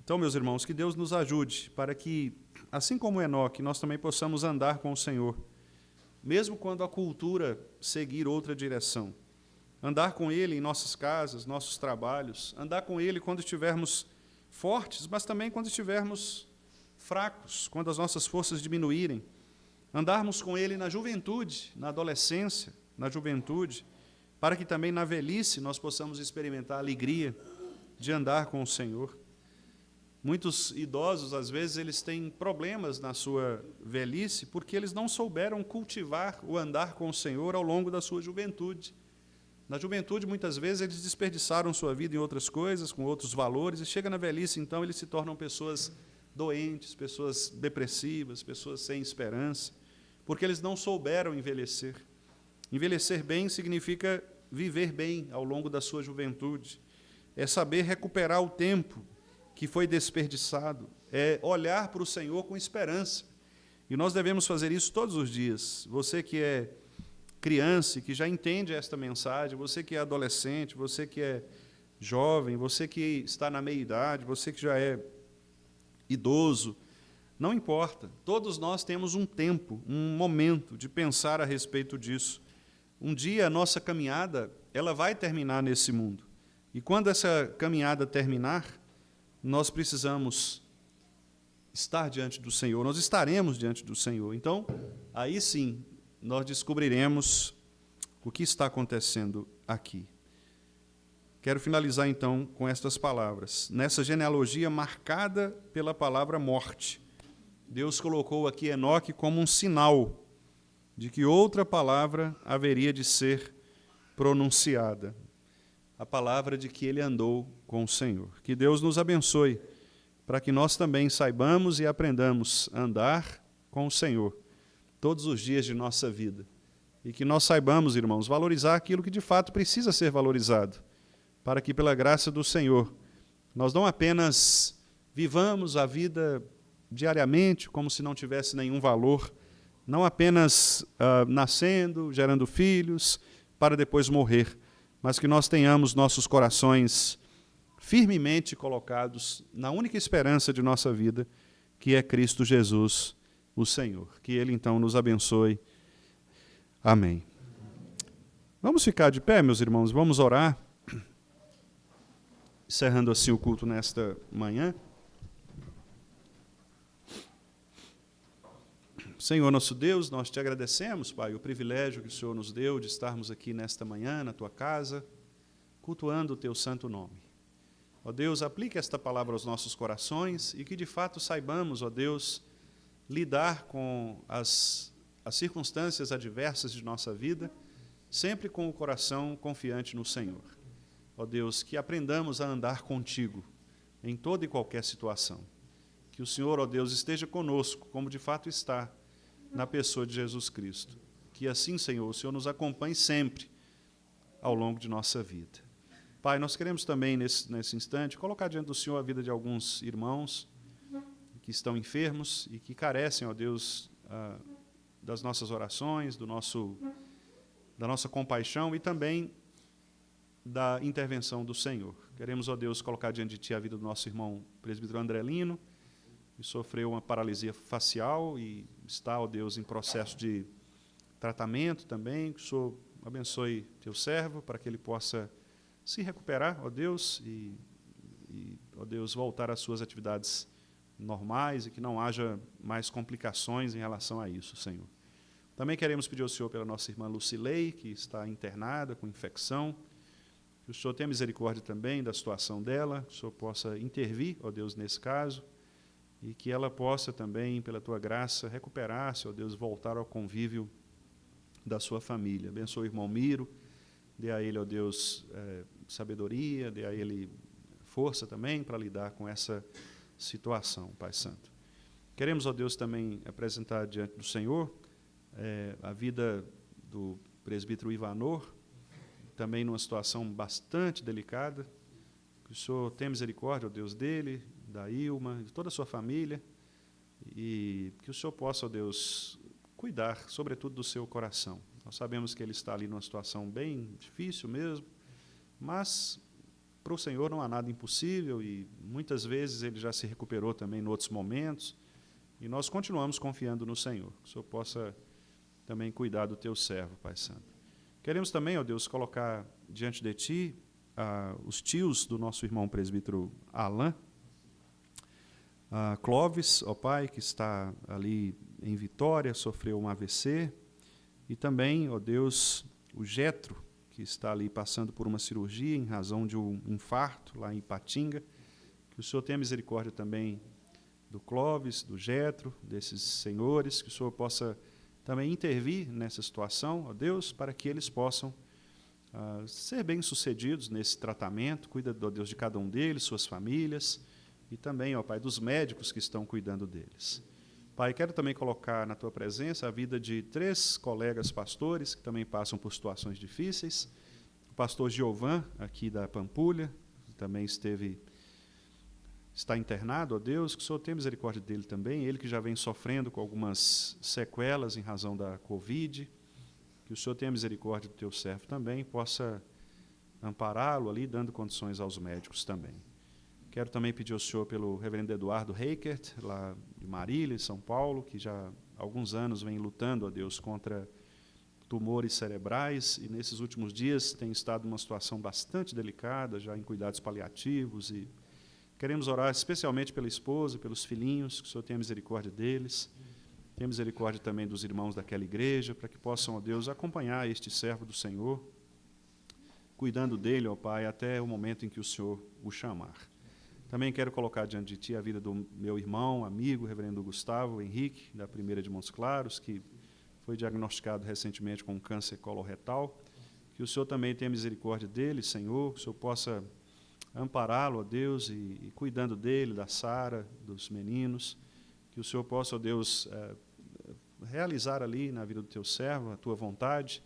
Então, meus irmãos, que Deus nos ajude para que, assim como Enoque, nós também possamos andar com o Senhor, mesmo quando a cultura seguir outra direção. Andar com Ele em nossas casas, nossos trabalhos, andar com Ele quando estivermos fortes, mas também quando estivermos fracos, quando as nossas forças diminuírem. Andarmos com Ele na juventude, na adolescência, na juventude, para que também na velhice nós possamos experimentar a alegria de andar com o Senhor. Muitos idosos, às vezes, eles têm problemas na sua velhice porque eles não souberam cultivar o andar com o Senhor ao longo da sua juventude. Na juventude, muitas vezes, eles desperdiçaram sua vida em outras coisas, com outros valores, e chega na velhice, então, eles se tornam pessoas doentes, pessoas depressivas, pessoas sem esperança, porque eles não souberam envelhecer. Envelhecer bem significa viver bem ao longo da sua juventude, é saber recuperar o tempo que foi desperdiçado, é olhar para o Senhor com esperança. E nós devemos fazer isso todos os dias. Você que é criança, que já entende esta mensagem, você que é adolescente, você que é jovem, você que está na meia-idade, você que já é idoso, não importa. Todos nós temos um tempo, um momento de pensar a respeito disso. Um dia a nossa caminhada, ela vai terminar nesse mundo. E quando essa caminhada terminar, nós precisamos estar diante do Senhor, nós estaremos diante do Senhor. Então, aí sim, nós descobriremos o que está acontecendo aqui. Quero finalizar, então, com estas palavras. Nessa genealogia marcada pela palavra morte, Deus colocou aqui Enoque como um sinal de que outra palavra haveria de ser pronunciada. A palavra de que ele andou com o Senhor. Que Deus nos abençoe, para que nós também saibamos e aprendamos a andar com o Senhor todos os dias de nossa vida. E que nós saibamos, irmãos, valorizar aquilo que de fato precisa ser valorizado, para que, pela graça do Senhor, nós não apenas vivamos a vida diariamente como se não tivesse nenhum valor, não apenas nascendo, gerando filhos, para depois morrer, mas que nós tenhamos nossos corações firmemente colocados na única esperança de nossa vida, que é Cristo Jesus, o Senhor. Que Ele, então, nos abençoe. Amém. Vamos ficar de pé, meus irmãos, vamos orar, encerrando assim o culto nesta manhã. Senhor nosso Deus, nós te agradecemos, Pai, o privilégio que o Senhor nos deu de estarmos aqui nesta manhã, na Tua casa, cultuando o Teu santo nome. Ó Deus, aplique esta palavra aos nossos corações e que de fato saibamos, ó Deus, lidar com as circunstâncias adversas de nossa vida, sempre com o coração confiante no Senhor. Ó Deus, que aprendamos a andar contigo em toda e qualquer situação. Que o Senhor, ó Deus, esteja conosco, como de fato está, na pessoa de Jesus Cristo. Que assim, Senhor, o Senhor nos acompanhe sempre ao longo de nossa vida. Pai, nós queremos também, nesse instante, colocar diante do Senhor a vida de alguns irmãos que estão enfermos e que carecem, ó Deus, das nossas orações, da nossa compaixão e também da intervenção do Senhor. Queremos, ó Deus, colocar diante de Ti a vida do nosso irmão presbítero Andrelino, que sofreu uma paralisia facial e está, ó Deus, em processo de tratamento também. Que o Senhor abençoe Teu servo para que ele possa se recuperar, ó Deus, ó Deus, voltar às suas atividades normais e que não haja mais complicações em relação a isso, Senhor. Também queremos pedir ao Senhor pela nossa irmã Lucilei, que está internada com infecção, que o Senhor tenha misericórdia também da situação dela, que o Senhor possa intervir, ó Deus, nesse caso, e que ela possa também, pela Tua graça, recuperar-se, ó Deus, voltar ao convívio da sua família. Abençoe o irmão Miro, dê a ele, ó Deus, sabedoria, dê a ele força também para lidar com essa situação, Pai Santo. Queremos, ó Deus, também apresentar diante do Senhor a vida do presbítero Ivanor, também numa situação bastante delicada. Que o Senhor tenha misericórdia, ó Deus, dele, da Ilma, de toda a sua família, e que o Senhor possa, ó Deus, cuidar, sobretudo, do seu coração. Nós sabemos que ele está ali numa situação bem difícil mesmo, mas para o Senhor não há nada impossível e muitas vezes ele já se recuperou também em outros momentos e nós continuamos confiando no Senhor. Que o Senhor possa também cuidar do Teu servo, Pai Santo. Queremos também, ó Deus, colocar diante de Ti os tios do nosso irmão presbítero Alain, Clóvis, ó Pai, que está ali em Vitória, sofreu um AVC, e também, ó Deus, o Jetro, que está ali passando por uma cirurgia em razão de um infarto lá em Ipatinga. Que o Senhor tenha misericórdia também do Clóvis, do Jetro, desses senhores, que o Senhor possa também intervir nessa situação, ó Deus, para que eles possam ser bem-sucedidos nesse tratamento. Cuida, ó Deus, de cada um deles, suas famílias, e também, ó Pai, dos médicos que estão cuidando deles. Pai, quero também colocar na Tua presença a vida de 3 colegas pastores que também passam por situações difíceis. O pastor Giovan, aqui da Pampulha, também está internado, ó Deus, que o Senhor tenha misericórdia dele também, ele que já vem sofrendo com algumas sequelas em razão da Covid, que o Senhor tenha misericórdia do Teu servo também, possa ampará-lo ali, dando condições aos médicos também. Quero também pedir ao Senhor pelo reverendo Eduardo Reichert, lá de Marília, em São Paulo, que já há alguns anos vem lutando, ó Deus, contra tumores cerebrais, e nesses últimos dias tem estado numa situação bastante delicada, já em cuidados paliativos, e queremos orar especialmente pela esposa, pelos filhinhos, que o Senhor tenha misericórdia deles, tenha misericórdia também dos irmãos daquela igreja, para que possam, ó Deus, acompanhar este servo do Senhor, cuidando dele, ó Pai, até o momento em que o Senhor o chamar. Também quero colocar diante de Ti a vida do meu irmão, amigo, reverendo Gustavo Henrique, da 1ª de Montes Claros, que foi diagnosticado recentemente com câncer coloretal. Que o Senhor também tenha misericórdia dele, Senhor, que o Senhor possa ampará-lo, ó Deus, e cuidando dele, da Sara, dos meninos, que o Senhor possa, ó Deus, realizar ali na vida do Teu servo a Tua vontade,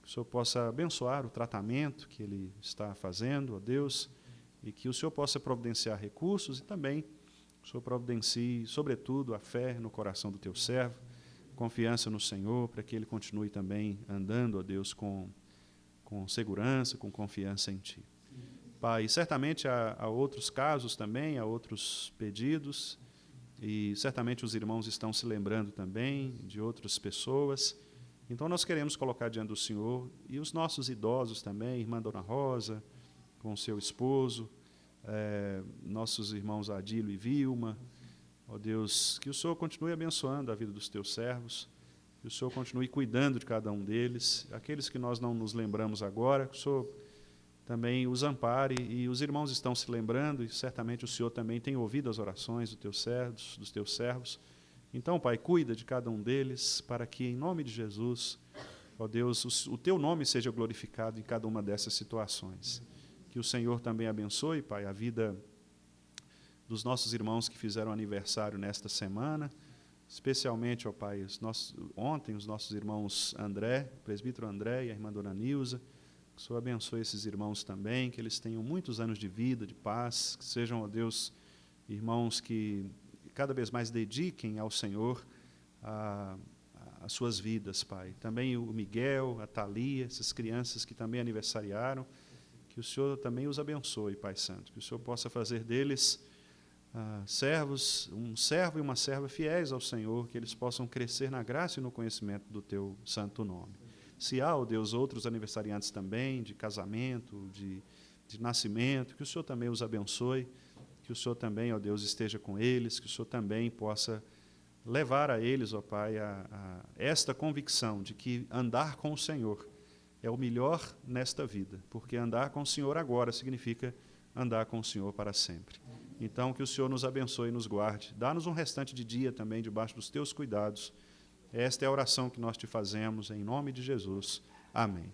que o Senhor possa abençoar o tratamento que ele está fazendo, ó Deus, e que o Senhor possa providenciar recursos e também que o Senhor providencie, sobretudo, a fé no coração do Teu servo, confiança no Senhor, para que ele continue também andando, ó Deus, com segurança, com confiança em Ti. Pai, certamente há outros casos também, há outros pedidos, e certamente os irmãos estão se lembrando também de outras pessoas. Então nós queremos colocar diante do Senhor, e os nossos idosos também, irmã Dona Rosa, com seu esposo, nossos irmãos Adílio e Vilma, ó Deus, que o Senhor continue abençoando a vida dos Teus servos, que o Senhor continue cuidando de cada um deles, aqueles que nós não nos lembramos agora, que o Senhor também os ampare, e os irmãos estão se lembrando, e certamente o Senhor também tem ouvido as orações dos Teus servos. Então, Pai, cuida de cada um deles, para que, em nome de Jesus, ó Deus, o Teu nome seja glorificado em cada uma dessas situações. Que o Senhor também abençoe, Pai, a vida dos nossos irmãos que fizeram aniversário nesta semana, especialmente, ó Pai, ontem os nossos irmãos André, o presbítero André e a irmã Dona Nilza. Que o Senhor abençoe esses irmãos também, que eles tenham muitos anos de vida, de paz, que sejam, ó Deus, irmãos que cada vez mais dediquem ao Senhor as suas vidas, Pai. Também o Miguel, a Thalia, essas crianças que também aniversariaram, que o Senhor também os abençoe, Pai Santo, que o Senhor possa fazer deles servos, um servo e uma serva fiéis ao Senhor, que eles possam crescer na graça e no conhecimento do Teu santo nome. Se há, ó Deus, outros aniversariantes também, de casamento, de nascimento, que o Senhor também os abençoe, que o Senhor também, ó Deus, esteja com eles, que o Senhor também possa levar a eles, ó Pai, esta convicção de que andar com o Senhor é o melhor nesta vida, porque andar com o Senhor agora significa andar com o Senhor para sempre. Então, que o Senhor nos abençoe e nos guarde. Dá-nos um restante de dia também debaixo dos Teus cuidados. Esta é a oração que nós te fazemos, em nome de Jesus. Amém.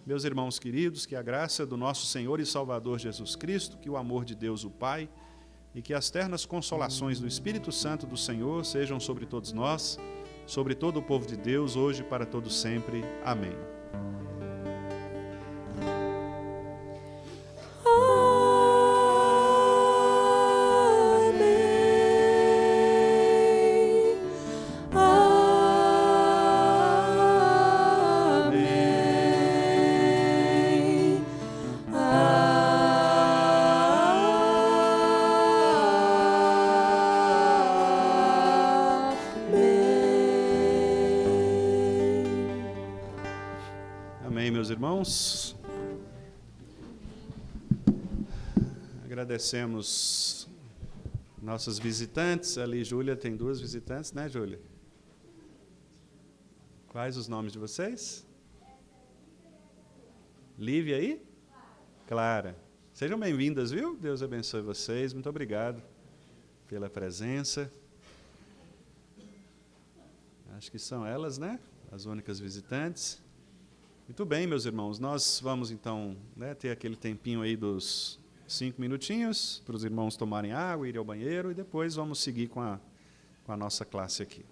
Meus irmãos queridos, que a graça do nosso Senhor e Salvador Jesus Cristo, que o amor de Deus o Pai e que as ternas consolações do Espírito Santo do Senhor sejam sobre todos nós, sobre todo o povo de Deus, hoje e para todo sempre. Amém. Irmãos, agradecemos nossas visitantes. Ali, Júlia, tem 2 visitantes, né, Júlia? Quais os nomes de vocês? Lívia aí? Clara. Sejam bem-vindas, viu? Deus abençoe vocês. Muito obrigado pela presença. Acho que são elas, né? As únicas visitantes. Muito bem, meus irmãos, nós vamos então, né, ter aquele tempinho aí dos 5 minutinhos para os irmãos tomarem água, irem ao banheiro, e depois vamos seguir com a nossa classe aqui.